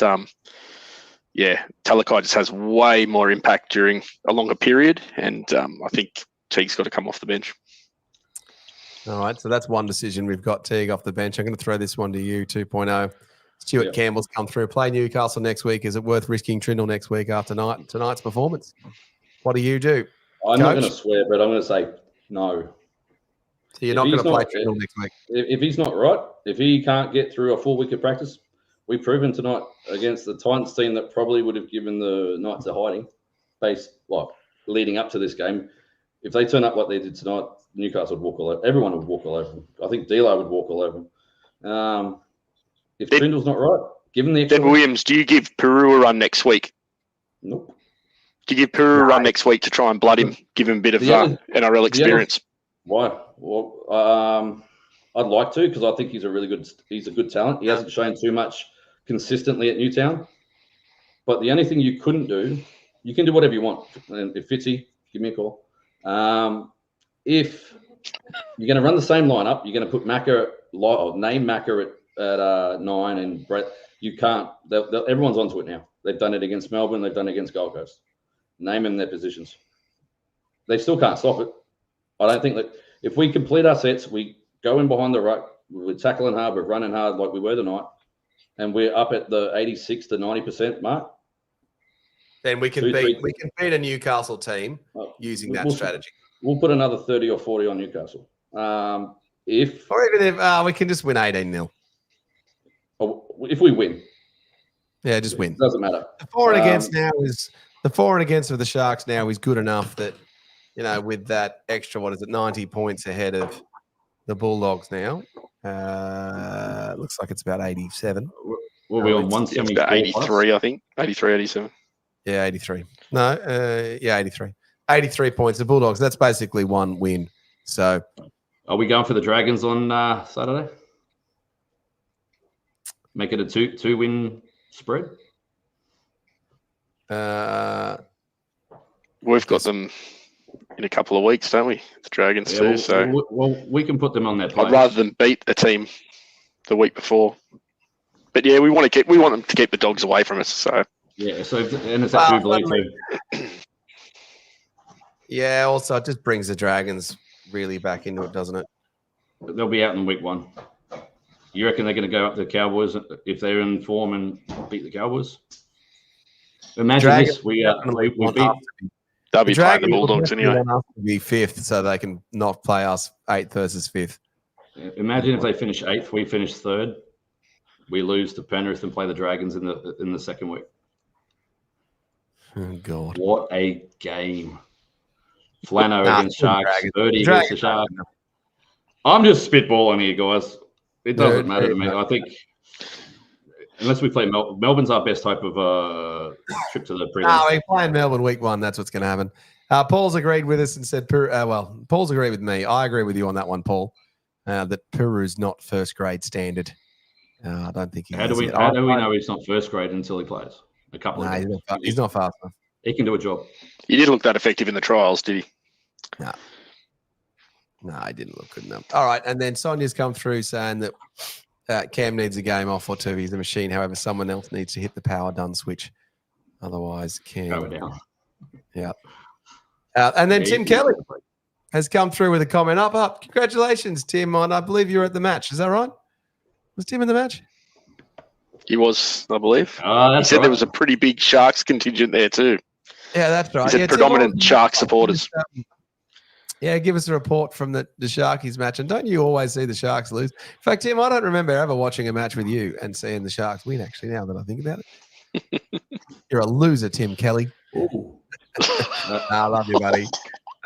Talakai just has way more impact during a longer period, and I think Teague's got to come off the bench. All right, so that's one decision. We've got Teague off the bench. I'm going to throw this one to you, 2.0. Stuart Campbell's come through. Play Newcastle next week. Is it worth risking Trindle next week after tonight's performance? What do you do? I'm not going to swear, but I'm going to say no. So you're not going to play Trindle next week? If he's not right, if he can't get through a full week of practice, we've proven tonight against the Titans team that probably would have given the Knights a hiding leading up to this game. If they turn up like they did tonight, Newcastle would walk all over. Everyone would walk all over them. I think D'Lo would walk all over them. If Trindle's not right, give him the extra. Then Williams, do you give Peru a run next week? Nope. Do you give Peru a run next week to try and blood him, give him a bit of NRL experience? Why? Well, I'd like to because I think he's a good talent. He hasn't shown too much consistently at Newtown. But the only thing you couldn't do, you can do whatever you want. And if Fitzy, give me a call. If you're going to run the same lineup, you're going to put name Macca at 9 and Brett. You can't. Everyone's onto it now. They've done it against Melbourne. They've done it against Gold Coast. name them their positions. They still can't stop it. I don't think that if we complete our sets, we go in behind the ruck, we're tackling hard, we're running hard like we were tonight, and we're up at the 86 to 90% mark. Then we can beat a Newcastle team using that strategy. We'll put another 30 or 40 on Newcastle. Or even if we can just win 18-0. If we win. Yeah, just win. It doesn't matter. The for and against of the Sharks now is good enough that, with that extra, 90 points ahead of the Bulldogs now. Looks like it's about 87. We'll be on 174. About 83, I think. 83, 87. Yeah, 83. No, 83. 83 points. The Bulldogs, that's basically one win. So, are we going for the Dragons on Saturday? Make it a two-win spread? We've got them in a couple of weeks, don't we? The Dragons too. We can put them on their plate. I'd rather than beat a team the week before. But yeah, we want them to keep the Dogs away from us. So yeah, and it's that Jubilee too. Yeah, also it just brings the Dragons really back into it, doesn't it? They'll be out in week 1. You reckon they're going to go up to the Cowboys if they're in form and beat the Cowboys? Imagine Dragons this: we beat. They'll be playing the Bulldogs anyway. Want us to be 5th, so they can not play us 8th versus 5th. Imagine if they finish 8th, we finish 3rd. We lose to Penrith and play the Dragons in the second week. Oh God! What a game! Flano against Sharks, 30 against the Sharks. I'm just spitballing here, guys. It doesn't matter to me. I think unless we play Melbourne's our best hope of trip to the prelims. We're playing Melbourne week 1. That's what's going to happen. Paul's agreed with us and said, Paul's agreed with me. I agree with you on that one, Paul, that Peru's not first grade standard. I don't think he How do we know he's not first grade until he plays? A couple of games. He's not fast enough. He can do a job. He didn't look that effective in the trials, did he? No, he didn't look good enough. All right, and then Sonia's come through saying that Cam needs a game off or two. He's a machine. However, someone else needs to hit the power done switch. Otherwise, Cam. Go down. Yeah. And then Tim Kelly has come through with a comment. Up. Congratulations, Tim. I believe you were at the match. Is that right? Was Tim in the match? He was, I believe. He said there was a pretty big Sharks contingent there too. Yeah, that's right. He said predominant Shark supporters. Give us a report from the Sharkies match. And don't you always see the Sharks lose? In fact, Tim, I don't remember ever watching a match with you and seeing the Sharks win, actually, now that I think about it. You're a loser, Tim Kelly. I love you, buddy.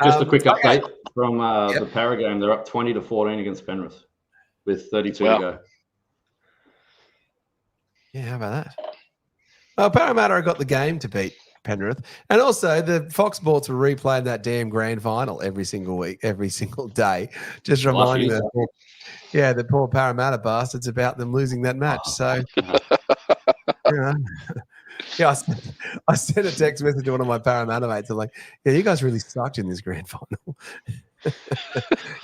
Just a quick update from the Para game. They're up 20-14 against Penrith with 32 to go. Yeah, how about that? Well, Parramatta got the game to beat Penrith. And also, the Fox Sports were replaying that damn grand final every single week, every single day. Just reminding them, the poor Parramatta bastards about them losing that match. So, I sent a text message to one of my Parramatta mates. I'm like, you guys really sucked in this grand final.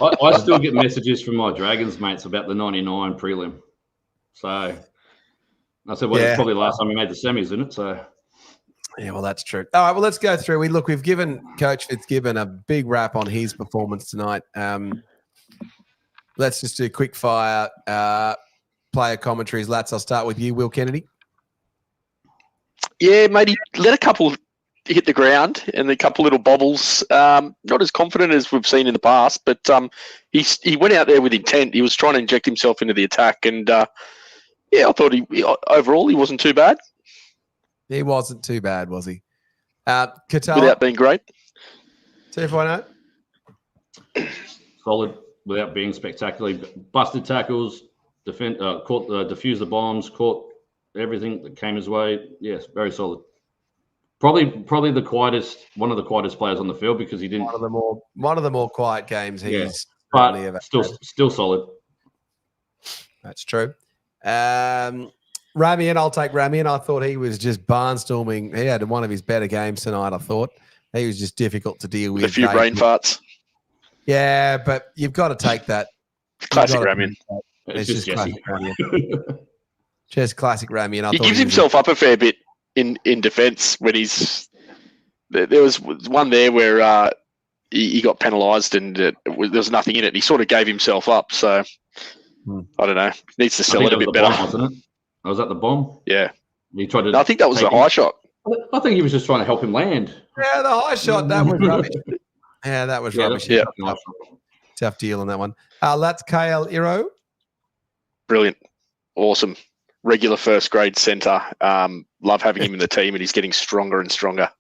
I still get messages from my Dragons mates about the 99 prelim. So I said, it's probably the last time we made the semis, isn't it? So yeah, well, that's true. All right, well, let's go through. We've given Coach Fitzgibbon a big rap on his performance tonight. Let's just do quick fire player commentaries. Lats, I'll start with you, Will Kennedy. Yeah, mate, he let a couple hit the ground and a couple little bobbles. Not as confident as we've seen in the past, but he went out there with intent. He was trying to inject himself into the attack, and I thought overall he wasn't too bad. He wasn't too bad, was he? Qatar, without being great. 2.0. Solid without being spectacular. Busted tackles, diffused the bombs, caught everything that came his way. Yes, very solid. Probably the quietest, one of the quietest players on the field because he didn't. One of the more quiet games he's but still solid. That's true. Ramian, I'll take Ramian. I thought he was just barnstorming. He had one of his better games tonight, I thought. He was just difficult to deal with. A few brain farts. Yeah, but you've got to take that. Classic Ramian. It's just classic Ramian. Just classic Ramian. He gives himself up a fair bit in defence when he's there was one there where he got penalised and there was nothing in it. He sort of gave himself up. So I don't know. He needs to sell it a bit better. Bomb, wasn't it? I was at the bomb. Yeah. He tried to. No, I think that was a high shot. I think he was just trying to help him land. Yeah, the high shot, that was rubbish. Yeah, that was rubbish. Yeah. Tough deal on that one. That's KL Iro. Brilliant. Awesome. Regular first grade centre. Love having him in the team, and he's getting stronger and stronger.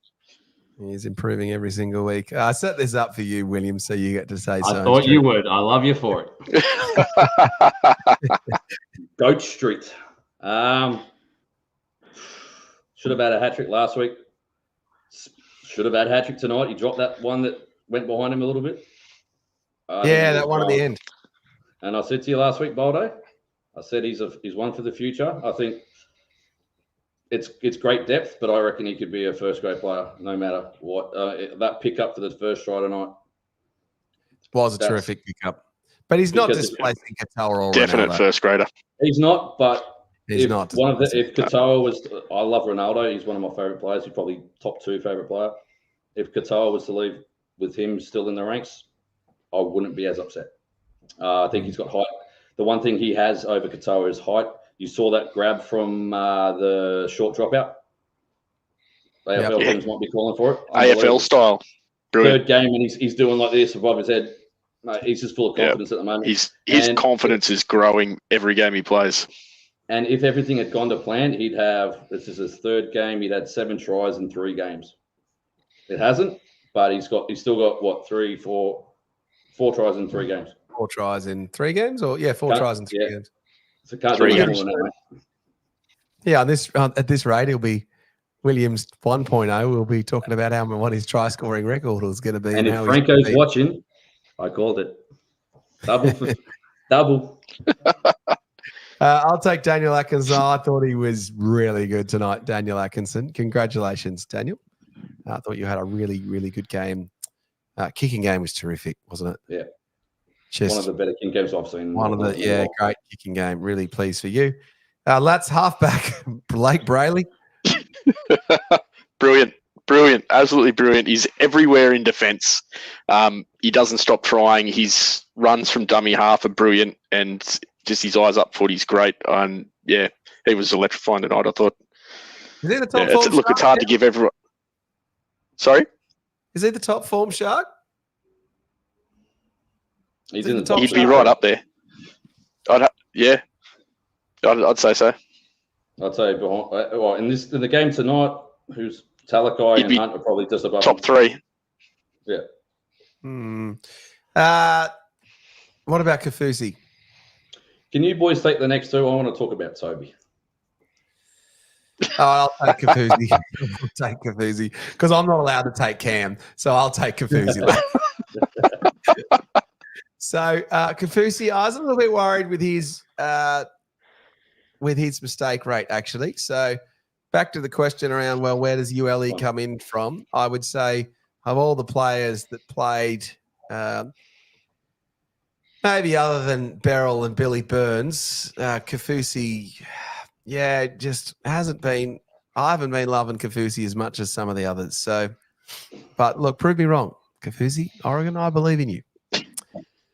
He's improving every single week. I set this up for you, William, so you get to say so. I thought you would. I love you for it. Goat Street. Should have had a hat-trick last week. Should have had a hat-trick tonight. He dropped that one that went behind him a little bit. That one at the end. And I said to you last week, Boldo, I said he's one for the future. I think it's great depth, but I reckon he could be a first-grade player no matter what. That pickup for the first try tonight was a terrific pickup. But he's not displacing Katoa or definite Ronaldo. First grader. He's not, but he's not. If Katoa was, I love Ronaldo. He's one of my favourite players. He's probably top 2 favourite player. If Katoa was to leave with him still in the ranks, I wouldn't be as upset. I think he's got height. The one thing he has over Katoa is height. You saw that grab from the short dropout. AFL teams might be calling for it. AFL style. Brilliant. Third game, and he's doing like this above his head. Mate, he's just full of confidence at the moment. His confidence is growing every game he plays. And if everything had gone to plan, he'd have, this is his third game, he'd had 7 tries in 3 games. It hasn't, but he's still got what, 4 tries in 3 games. 4 tries in 3 games, or 4 tries in 3 games. So can't do much more than that, mate. Yeah, at this rate, he'll be Williams 1.0. We'll be talking about what his try scoring record is going to be. And if Franco's watching, I called it. Double. I'll take Daniel Atkinson. I thought he was really good tonight, Daniel Atkinson. Congratulations, Daniel. I thought you had a really, really good game. Kicking game was terrific, wasn't it? Yeah. Just one of the better kicking games I've seen. Great kicking game. Really pleased for you. Let's halfback, Blake Brayley. Brilliant, absolutely brilliant. He's everywhere in defence. He doesn't stop trying. His runs from dummy half are brilliant, and just his eyes up foot, he's great. And he was electrifying tonight, I thought. Is he the top form look, it's hard to give everyone. Sorry? Is he the top form shark? He's in the top. He'd be right up there. I'd say so. I'd say in the game tonight, who's Talakai and Hunt are probably just above top 3. Yeah. What about Kafusi? Can you boys take the next 2? I want to talk about Toby. I'll take Kafusi. I'll take Kafusi because I'm not allowed to take Cam, so I'll take Kafusi. So Kafusi, I was a little bit worried with his mistake rate, actually. So back to the question around, where does ULE come in from? I would say of all the players that played, maybe other than Beryl and Billy Burns, Kafusi, just hasn't been – I haven't been loving Kafusi as much as some of the others. So, but look, prove me wrong. Kafusi, Oregon, I believe in you.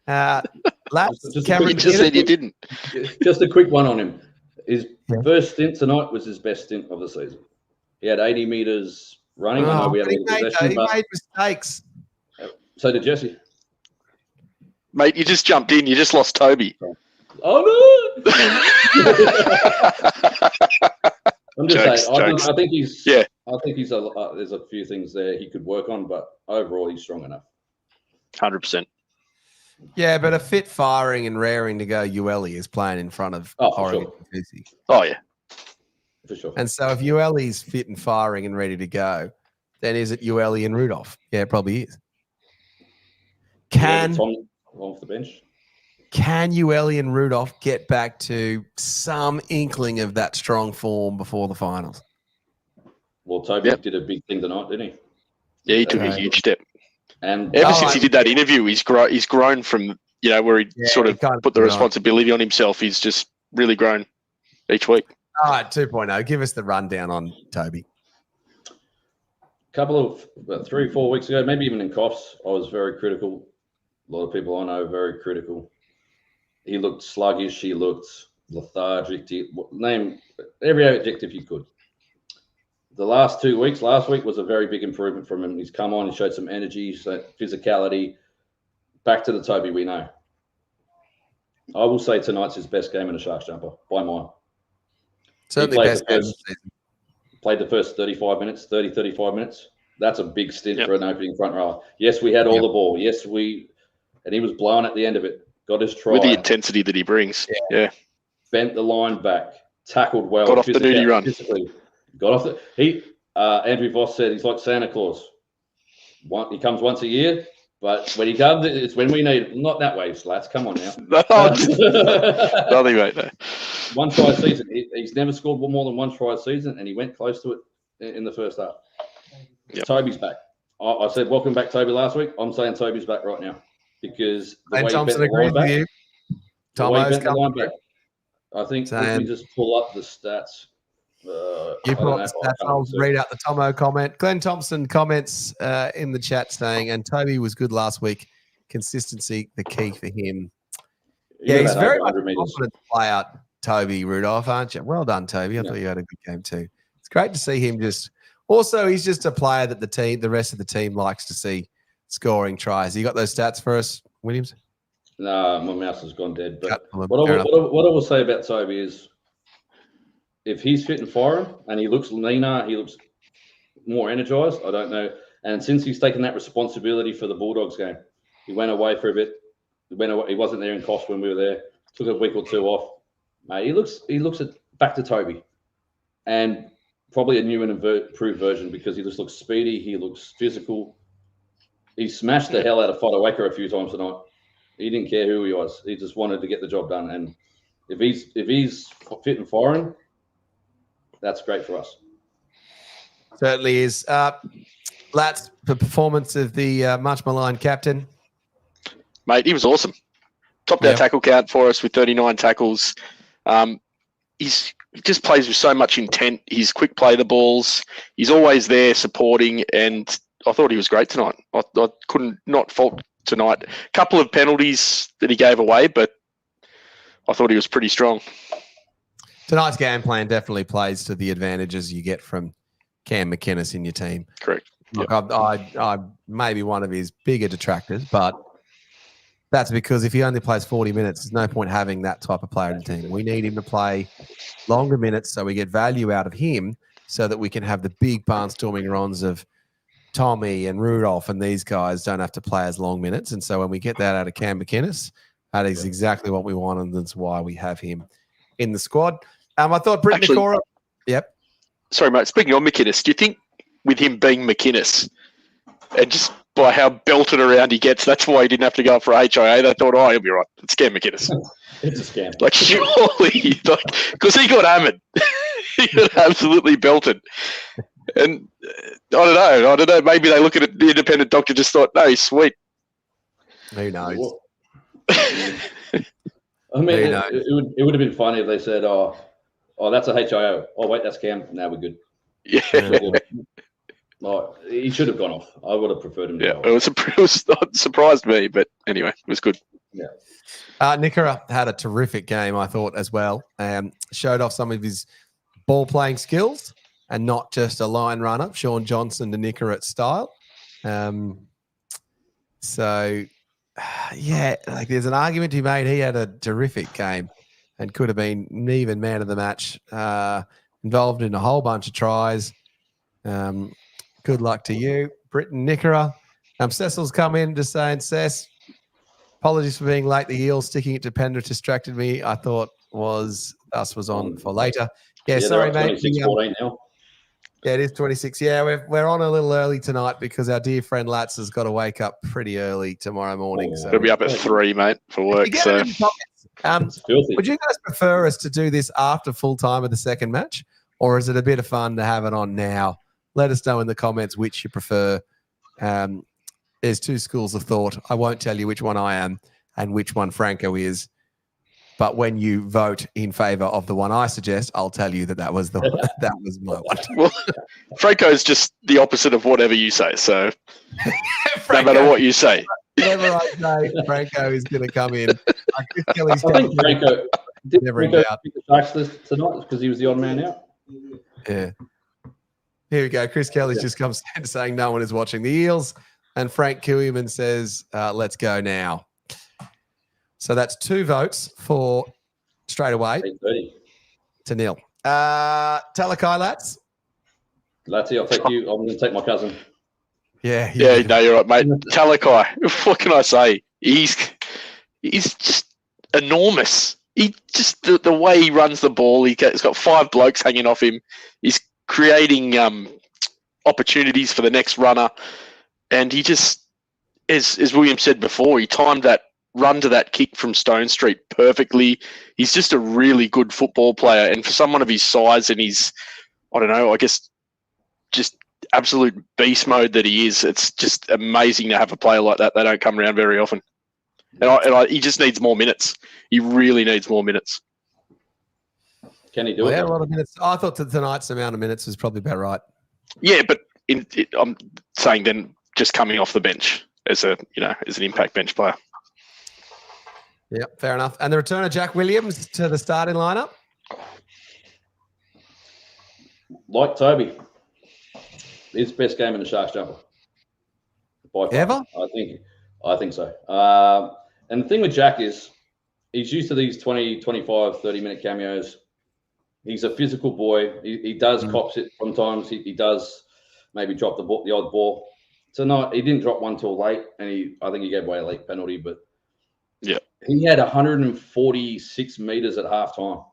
Cameron just said you didn't. Just a quick one on him. His first stint tonight was his best stint of the season. He had 80 metres running. I know we had a possession, he made mistakes. So did Jesse. Mate, you just jumped in. You just lost Toby. Oh, no! I'm just saying. I think he's. Yeah. I think he's there's a few things there he could work on, but overall he's strong enough. 100%. Yeah, but a fit, firing, and raring to go ULE is playing in front of Oregon. Sure. Oh, yeah. For sure. And so if ULE is fit and firing and ready to go, then is it ULE and Rudolph? Yeah, it probably is. Off the bench. Can ULE and Rudolph get back to some inkling of that strong form before the finals? Well, Toby did a big thing tonight, didn't he? Yeah, he took a huge step. And ever since he did that interview, he's grown from, where he sort of put the responsibility on himself. He's just really grown each week. All right, 2.0. Give us the rundown on Toby. couple of about 3 or 4 weeks ago, maybe even in Coffs, I was very critical. A lot of people I know are very critical. He looked sluggish. He looked lethargic. Name every adjective you could. The last 2 weeks, last week was a very big improvement from him. He's come on, he showed some energy, physicality. Back to the Toby we know. I will say tonight's his best game in a Sharks jumper, by mine. Certainly best game of the season. Played the first 35 minutes. That's a big stint for an opening front row. Yes, we had all the ball. Yes, and he was blown at the end of it. Got his try. With the intensity that he brings. Yeah. Bent the line back, tackled well. Got off the duty run. Got off the. Andrew Voss said he's like Santa Claus. He comes once a year, but when he comes, it's when we need him. Not that way, Slats. Come on now. Nothing, mate. No. One try a season. He's never scored more than one try a season, and he went close to it in the first half. Yep. Toby's back. I said welcome back, Toby, last week. I'm saying Toby's back right now because the way Thompson agrees with you. Tomo's coming back. I think if we just pull up the stats. You pull up the stats. I'll read out the Tomo comment. Glenn Thompson comments in the chat saying, and Toby was good last week. Consistency, the key for him. Yeah, he's very much confident to play out Toby Rudolph, aren't you? Well done, Toby. I thought you had a good game too. It's great to see him just. Also, he's just a player that the rest of the team likes to see scoring tries. You got those stats for us, Williams? No, my mouse has gone dead. But what I will say about Toby is if he's fit and firing and he looks leaner, he looks more energized, I don't know. And since he's taken that responsibility for the Bulldogs game, he went away for a bit. He wasn't there in Cost when we were there. Took a week or two off. Mate, he looks back to Toby. And probably a new and improved version because he just looks speedy. He looks physical. He smashed the hell out of Fodawaker a few times tonight. He didn't care who he was. He just wanted to get the job done. And if he's fit and firing, that's great for us. Certainly is. Lats, the performance of the much maligned captain. Mate, he was awesome. Topped our tackle count for us with 39 tackles. He just plays with so much intent. He's quick play the balls. He's always there supporting, and I thought he was great tonight. I couldn't not fault tonight. A couple of penalties that he gave away, but I thought he was pretty strong. Tonight's game plan definitely plays to the advantages you get from Cam McInnes in your team. Correct. Look, I may be one of his bigger detractors, but that's because if he only plays 40 minutes, there's no point having that type of player in the team. We need him to play longer minutes so we get value out of him so that we can have the big barnstorming runs of Tommy and Rudolph, and these guys don't have to play as long minutes. And so when we get that out of Cam McInnes, that is exactly what we want, and that's why we have him in the squad. I thought Brittany Cora. Yep. Sorry, mate. Speaking of McInnes, do you think with him being McInnes and just by how belted around he gets, that's why he didn't have to go for HIA? They thought, oh, he'll be right. It's Cam McInnes. It's a scam. Like, surely, because he got hammered. He got absolutely belted. And I don't know. Maybe they look at it, the independent doctor just thought, no, he's sweet. Who knows? I mean, it would have been funny if they said, oh, that's a HIO. Oh, wait, that's Cam. Now we're good. Yeah. Oh, he should have gone off. I would have preferred him to go off. It surprised me, but anyway, it was good. Yeah. Nickera had a terrific game, I thought, as well. Showed off some of his ball-playing skills and not just a line runner, Sean Johnson to Nickera style. Like there's an argument to be made. He had a terrific game and could have been even man of the match, involved in a whole bunch of tries. Good luck to you, Britton Nickera. Cecil's come in just saying, Cess, apologies for being late. The Eels sticking it to Penrith distracted me. I thought was on for later. Yeah, sorry, mate. 26-14 now. Yeah, it is 26. Yeah, we're on a little early tonight because our dear friend Lats has got to wake up pretty early tomorrow morning. So he'll be up at 3, mate, for work. So would you guys prefer us to do this after full time of the second match, or is it a bit of fun to have it on now? Let us know in the comments which you prefer. There's two schools of thought. I won't tell you which one I am and which one Franco is. But when you vote in favour of the one I suggest, I'll tell you that was that was my one. Well, Franco's just the opposite of whatever you say. So no matter what you say. Whatever I say, Franco is going to come in. Chris Kelly's I think Franco did never Franco in doubt. pick the Sharks list tonight because he was the odd man out. Yeah. Here we go. Chris Kelly's just come saying no one is watching the Eels. And Frank Kuhlman says, let's go now. So that's 2 votes for straight away 8:30. to nil. Talakai, lads? Latsy, I'll take you. I'm going to take my cousin. Yeah. Yeah, no, you're right, mate. Talakai, what can I say? He's just enormous. He just the way he runs the ball. He's got 5 blokes hanging off him. He's creating opportunities for the next runner, and he just, as William said before, he timed that run to that kick from Stone Street perfectly. He's just a really good football player, and for someone of his size and his, I don't know, I guess just absolute beast mode that he is, it's just amazing to have a player like that. They don't come around very often. And he just needs more minutes. He really needs more minutes. Can he do it? Yeah, a lot of minutes. I thought that tonight's amount of minutes was probably about right. Yeah, but I'm saying then just coming off the bench as an impact bench player. Yeah, fair enough. And the return of Jack Williams to the starting lineup? Like Toby, his best game in the Sharks jumper. By far. Ever? I think so. And the thing with Jack is he's used to these 20, 25, 30-minute cameos. He's a physical boy. He does cops it sometimes. He does maybe drop the odd ball. Tonight, he didn't drop one till late, and I think he gave away a late penalty, but yeah, he had 146 meters at halftime.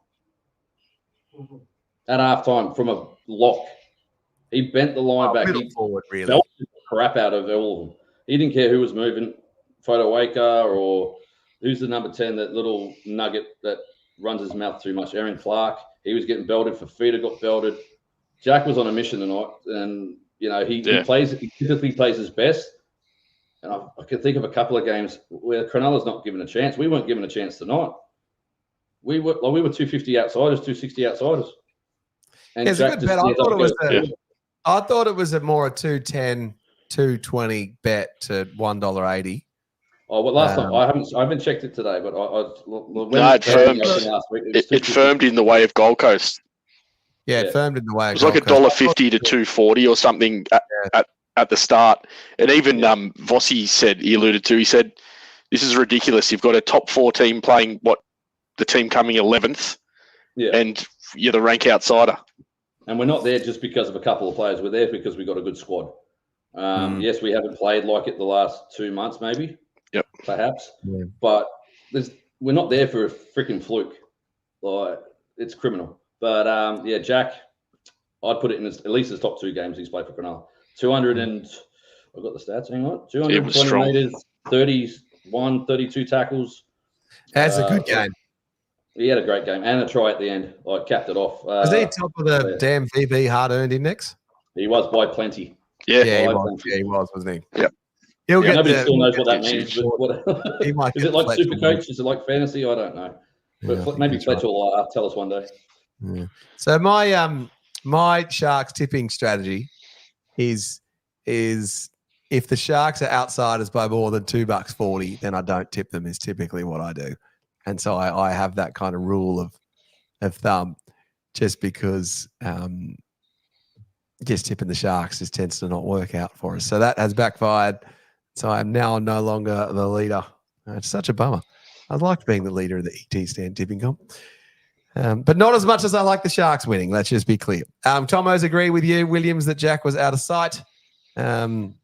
At halftime from a lock. He bent the line back. He forward, really. belted the crap out of all of them. He didn't care who was moving, Fodawaker or who's the number 10, that little nugget that runs his mouth too much, Aaron Clark. He was getting belted. Fafita got belted. Jack was on a mission tonight, and he typically plays his best. And I can think of a couple of games where Cronulla's not given a chance. We weren't given a chance tonight. We were 250 outsiders, 260 outsiders. And it's a good bet. I thought it was a more a 210, 220 bet to $1.80. Oh, well, last time I haven't checked it today, but it firmed in the way of Gold Coast. Yeah, it firmed in the way. It was like $1.50 to $2.40 or something at the start. And even Vossi said, he alluded to, he said, this is ridiculous. You've got a top 4 team playing the team coming 11th, and you're the rank outsider. And we're not there just because of a couple of players. We're there because we got a good squad. Yes, we haven't played like it the last 2 months, maybe. Yep. Perhaps. Yeah. But we're not there for a freaking fluke. Like, it's criminal. But Jack, I'd put it in at least his top 2 games he's played for Cronulla. 200 and I've got the stats. Hang on. 220 meters, 31, 32 tackles. That's a good game. He had a great game and a try at the end. Capped it off. Was he top of the damn VB hard-earned index? He was by plenty. Yeah, he was. Yeah, he was, wasn't he? Yep. Nobody still knows what that means. Is it like Supercoach? Is it like fantasy? I don't know. But maybe Fletcher will tell us one day. Yeah. So my Sharks tipping strategy is if the Sharks are outsiders by more than $2.40, then I don't tip them. Is typically what I do, and so I have that kind of rule of thumb, just because just tipping the Sharks just tends to not work out for us. So that has backfired. So I'm now no longer the leader. It's such a bummer. I liked being the leader of the ET stand tipping comp. But not as much as I like the Sharks winning. Let's just be clear. Tomo's agree with you, Williams, that Jack was out of sight. And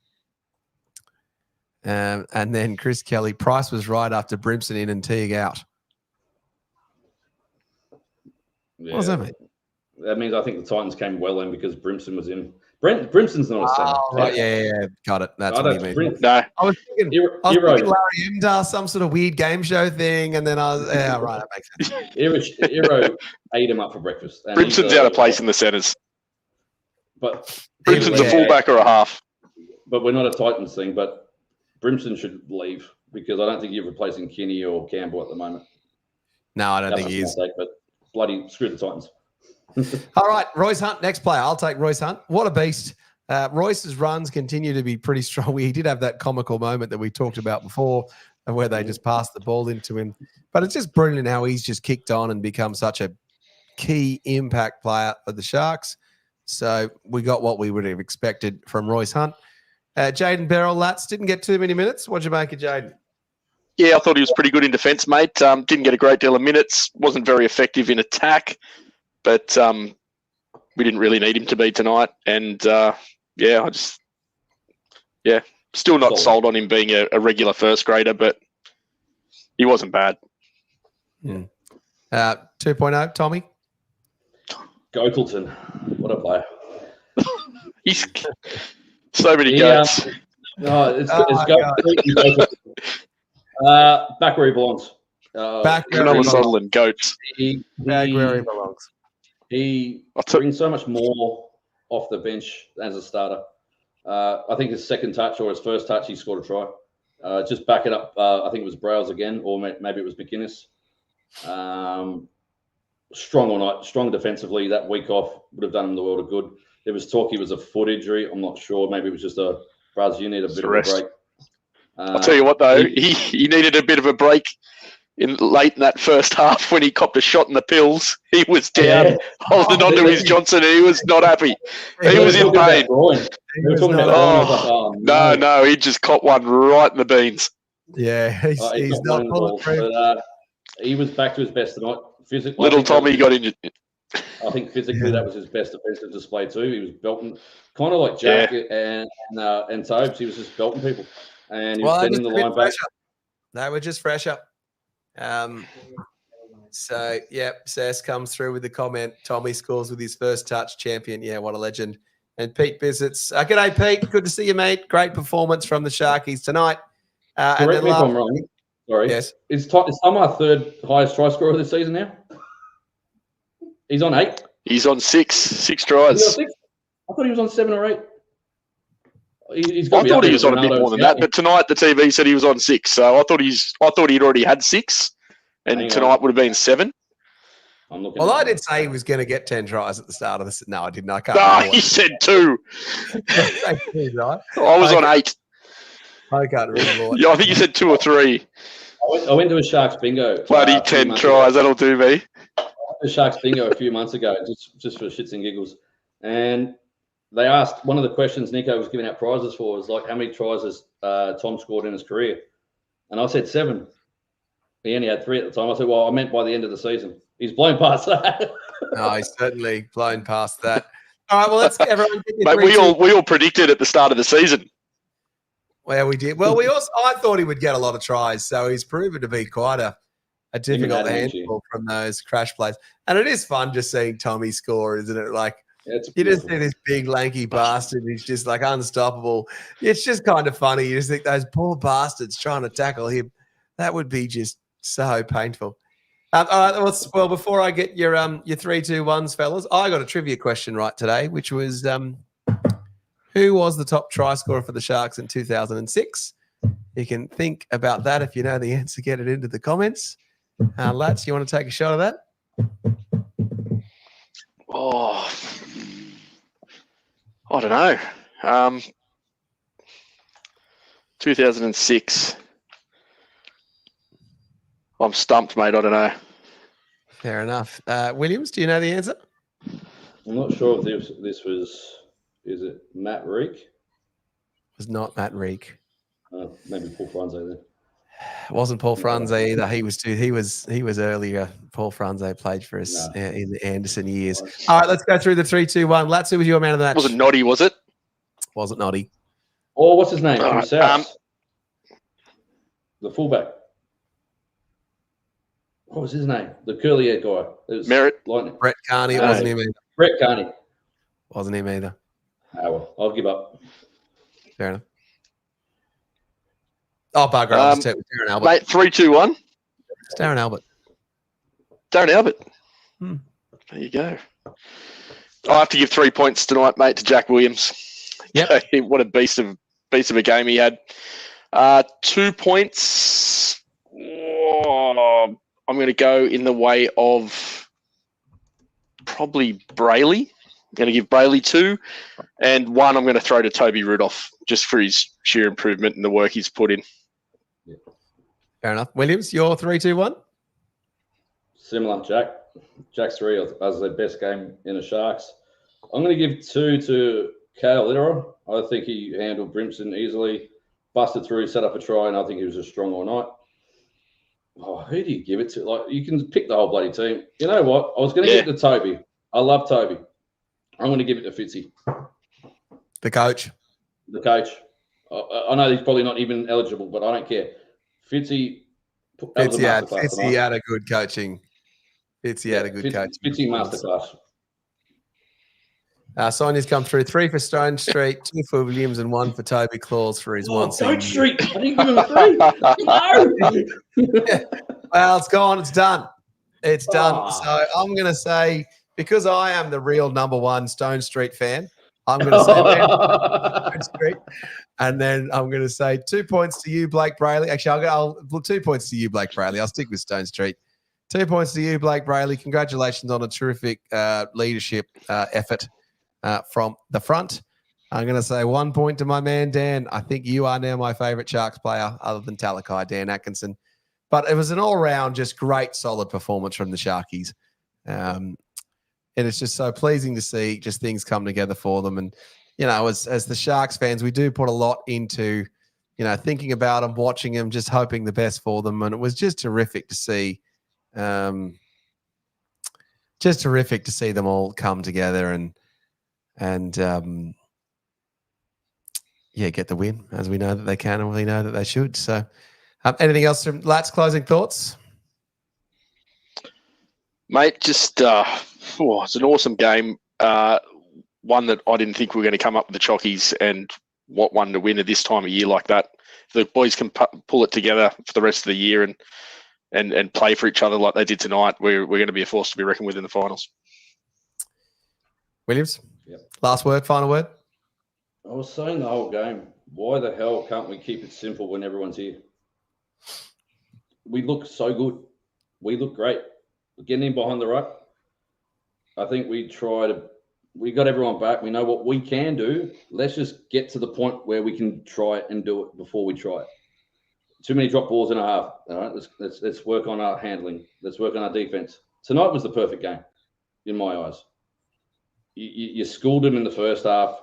then Chris Kelly, Price was right after Brimson in and Teague out. Yeah. What does that mean? That means I think the Titans came well in because Brimson was in. Brimson's not a center. Oh, right, yeah. Got it. That's what you mean. No. I was thinking Larry Emder, some sort of weird game show thing, and then I was, right, that makes sense. Iro ate him up for breakfast. Brimson's out of place in the centers. But Brimson's a fullback or a half. But we're not a Titans thing, but Brimson should leave because I don't think you're replacing Kinney or Campbell at the moment. No, I don't That's think a he small is. take, but bloody screw the Titans. All right, Royce Hunt, next player. I'll take Royce Hunt. What a beast. Royce's runs continue to be pretty strong. He did have that comical moment that we talked about before where they just passed the ball into him. But it's just brilliant how he's just kicked on and become such a key impact player for the Sharks. So we got what we would have expected from Royce Hunt. Jaden Beryl-Latz didn't get too many minutes. What'd you make of Jaden? Yeah, I thought he was pretty good in defence, mate. Didn't get a great deal of minutes. Wasn't very effective in attack. But we didn't really need him to be tonight. And, still not sold on him being a regular first grader, but he wasn't bad. 2.0, Tommy? Goatleton. What a player. He's so many goats. Back where he belongs. Back where Another he Sutherland goats. Back where he belongs. He brings so much more off the bench as a starter. I think his second touch or his first touch, he scored a try. Just back it up. I think it was Browse again, or maybe it was McInnes. Strong all night, strong defensively. That week off would have done him the world of good. There was talk he was a foot injury. I'm not sure. Maybe it was just a Browse. You need a bit of a break. I'll tell you what, though, he needed a bit of a break late in that first half when he copped a shot in the pills. He was down, holding onto his Johnson. He was not happy. He was in pain. No, he just caught one right in the beans. Yeah, he's not bulletproof. He was back to his best tonight. Physically, Little Tommy got injured. I think physically that was his best defensive display too. He was belting, kind of like Jack and Tobes. He was just belting people, and he was sending the line back. They were just fresher. So, Sass comes through with the comment. Tommy scores with his first touch. Champion. Yeah, what a legend. And Pete visits. G'day, Pete. Good to see you, mate. Great performance from the Sharkies tonight. Correct me if I'm wrong. Sorry. Yes. Is Tom our third highest try scorer this season now? He's on 8. He's on 6. 6 tries. I thought he was on 7 or 8. I thought he was on a bit more than that, but tonight the TV said he was on 6. So I thought he'd already had 6, and tonight would have been 7. Well, I did say he was going to get 10 tries at the start of this. No, I didn't. I can't. No, he said 2. I was on 8. I can't remember. Yeah, I think you said 2 or 3. I went to a Sharks bingo. Bloody 10 tries. That'll do me. The Sharks bingo a few months ago, just for shits and giggles, and they asked, one of the questions Nico was giving out prizes for was like, how many tries has Tom scored in his career? And I said 7. He only had 3 at the time. I said, well, I meant by the end of the season. He's blown past that. No, he's certainly blown past that. All right, well, let's get everyone. Mate, we all predicted at the start of the season. Well, we did. Well, I thought he would get a lot of tries, so he's proven to be quite a difficult handful from those crash plays. And it is fun just seeing Tommy score, isn't it? Like, you just see this big, lanky bastard. He's just like unstoppable. It's just kind of funny. You just think those poor bastards trying to tackle him. That would be just so painful. All right, well, before I get your 3-2-1s, fellas, I got a trivia question right today, which was who was the top try scorer for the Sharks in 2006? You can think about that. If you know the answer, get it into the comments. Lats, you want to take a shot of that? Oh, I don't know. 2006. I'm stumped, mate. I don't know. Fair enough. Williams, do you know the answer? I'm not sure if this was. Is it Matt Reek? It was not Matt Reek. Maybe Paul Franze then. It wasn't Paul Franze either. He was earlier. Paul Franze played for us in the Anderson years. All right, let's go through the 3-2-1. Lats, who was your man of the match? Wasn't Noddy, was it? Wasn't Noddy. Oh, what's his name? From South. The fullback. What was his name? The curly-haired guy. Merritt. Brett Carney. It wasn't him either. Brett Carney. Wasn't him either. Oh, well, I'll give up. Fair enough. Oh, bugger. I'll just take with Darren Albert. Mate, 3-2-1. It's Darren Albert. Darren Albert. There you go. I have to give 3 points tonight, mate, to Jack Williams. Yep. What a beast of a game he had. 2 points. I'm I'm going to go in the way of probably Brayley. I'm going to give Brayley 2, and 1 I'm going to throw to Toby Rudolph just for his sheer improvement and the work he's put in. Fair enough. Williams, your 3, 2, 1? Similar, Jack. Jack's 3 as the best game in the Sharks. I'm going to give 2 to Cale Litterer. I think he handled Brimson easily, busted through, set up a try, and I think he was just strong all night. Oh, who do you give it to? Like, you can pick the whole bloody team. You know what? I was going to give it to Toby. I love Toby. I'm going to give it to Fitzy. The coach. The coach. I know he's probably not even eligible, but I don't care. Fitzy had a good coaching. Fitzy had a good coaching. Fitzy masterclass. Sonia's come through 3 for Stone Street, 2 for Williams, and 1 for Toby Claus for his one. Stone Street. I didn't give him a 3. No. Well, it's gone. It's done. It's done. So I'm going to say, because I am the real number 1 Stone Street fan, I'm going to say Stone Street. And then I'm going to say 2 points to you, Blake Brayley. Actually, I'll 2 points to you, Blake Brayley. I'll stick with Stone Street. 2 points to you, Blake Brayley. Congratulations on a terrific leadership effort from the front. I'm going to say 1 point to my man, Dan. I think you are now my favourite Sharks player other than Talakai, Dan Atkinson. But it was an all-round, just great, solid performance from the Sharkies. And it's just so pleasing to see just things come together for them. And, you know, as the Sharks fans, we do put a lot into, you know, thinking about them, watching them, just hoping the best for them. And it was just terrific to see. Just terrific to see them all come together and get the win, as we know that they can and we know that they should. So anything else from Lat's closing thoughts? Mate, just it's an awesome game. One that I didn't think we were going to come up with the Chockies, and what one to win at this time of year like that. If the boys can pull it together for the rest of the year and play for each other like they did tonight, we're going to be a force to be reckoned with in the finals. Williams, last word, final word? I was saying the whole game, why the hell can't we keep it simple when everyone's here? We look so good. We look great. We're getting in behind the ruck. I think we got everyone back. We know what we can do. Let's just get to the point where we can try it and do it before we try it. Too many drop balls in a half. All right, let's work on our handling. Let's work on our defense. Tonight was the perfect game, in my eyes. You schooled them in the first half.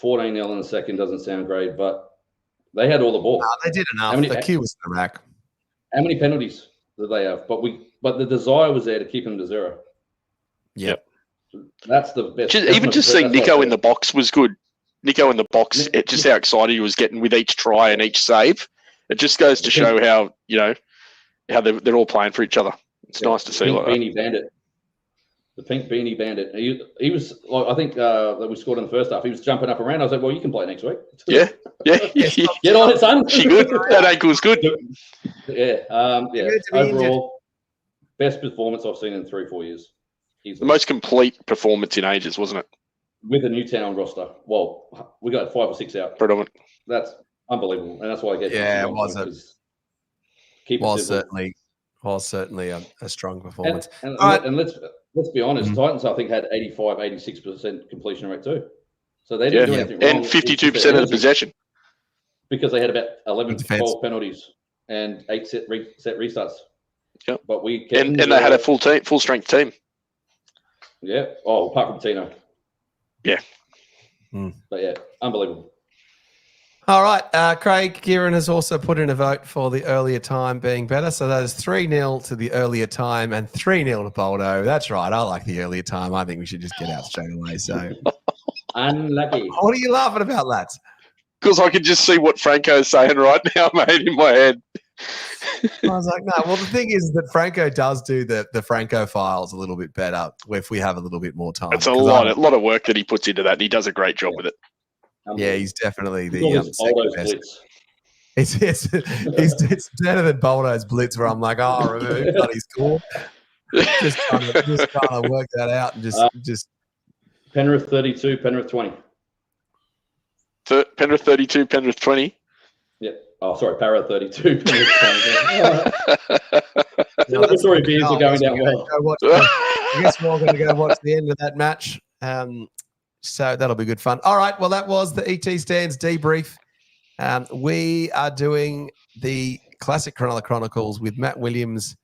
14-0 in the second doesn't sound great, but they had all the ball. No, they did enough. The queue was in the rack. How many penalties did they have? But the desire was there to keep them to 0. Yep. That's the best. Even just seeing Nico in the box was good. Nico in the box, just how excited he was getting with each try and each save. It just goes to show how, you know, how they're all playing for each other. It's nice to see like Beanie Bandit. The pink beanie bandit. He was like, I think that we scored in the first half. He was jumping up around. I was like, well, you can play next week. Yeah. Get on it, son. She good. That ankle's good. Yeah. Overall, best performance I've seen in 3-4 years. The most complete performance in ages, wasn't it? With a Newtown roster. Well, we got 5 or 6 out. Predominant. That's unbelievable, and that's why I get. Yeah, it was certainly a strong performance. And let's be honest, Titans I think had 85-86% completion rate too. So they didn't do anything wrong. And 52% of the possession. Because they had about 11 12 penalties and 8 set restarts. Yep. But and they had a full strength team. Yeah. Oh, apart from Tino. Yeah. But yeah, unbelievable. All right. Craig Kieran has also put in a vote for the earlier time being better. So that is 3-0 to the earlier time and 3-0 to Boldo. That's right. I like the earlier time. I think we should just get out straight away. So unlucky. What are you laughing about, lads? Because I can just see what Franco's saying right now, mate, in my head. I was like, no. Well, the thing is that Franco does do the Franco files a little bit better if we have a little bit more time. It's a lot of work that he puts into that, and he does a great job with it. Yeah, he's definitely the Boldo's best. It's better than Boldo's blitz, where I'm like, oh, remove bloody score. Just trying to work that out and just. Penrith 32, Penrith 20. Penrith 32, Penrith 20. Yeah. Para 32. No, The story beers are going down well. I guess we're all going to go watch the end of that match. So that'll be good fun. All right. Well, that was the ET Stands debrief. We are doing the Classic Cronulla Chronicles with Matt Williams.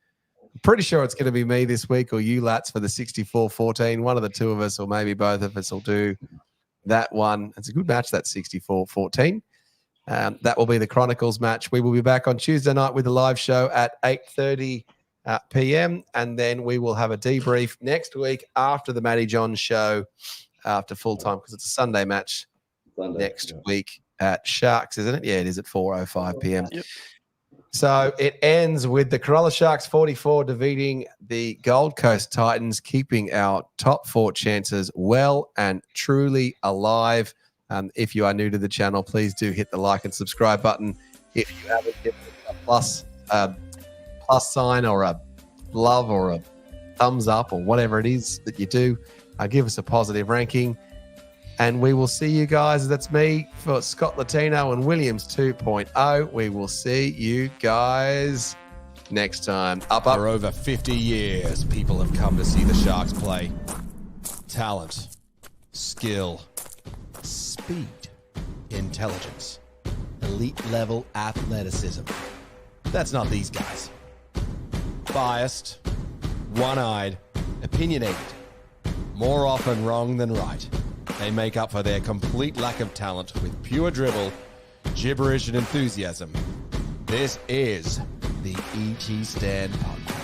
I'm pretty sure it's going to be me this week or you, Lats, for the 64-14. One of the two of us or maybe both of us will do that one. It's a good match, that 64-14. That will be the Chronicles match. We will be back on Tuesday night with a live show at 8:30 p.m. And then we will have a debrief next week after the Matty John show after full time because it's a Sunday match next week at Sharks, isn't it? Yeah, it is at 4:05 p.m. Yep. So it ends with the Cronulla Sharks 44 defeating the Gold Coast Titans, keeping our top 4 chances well and truly alive. If you are new to the channel, please do hit the like and subscribe button. If you haven't, hit a plus sign or a love or a thumbs up or whatever it is that you do. Give us a positive ranking. And we will see you guys. That's me for Scott Latino and Williams 2.0. We will see you guys next time. Up. For over 50 years, people have come to see the Sharks play. Talent, skill, speed, intelligence, elite level athleticism. That's not these guys. Biased, one-eyed, opinionated, more often wrong than right. They make up for their complete lack of talent with pure dribble, gibberish, and enthusiasm. This is the ET Stand Podcast.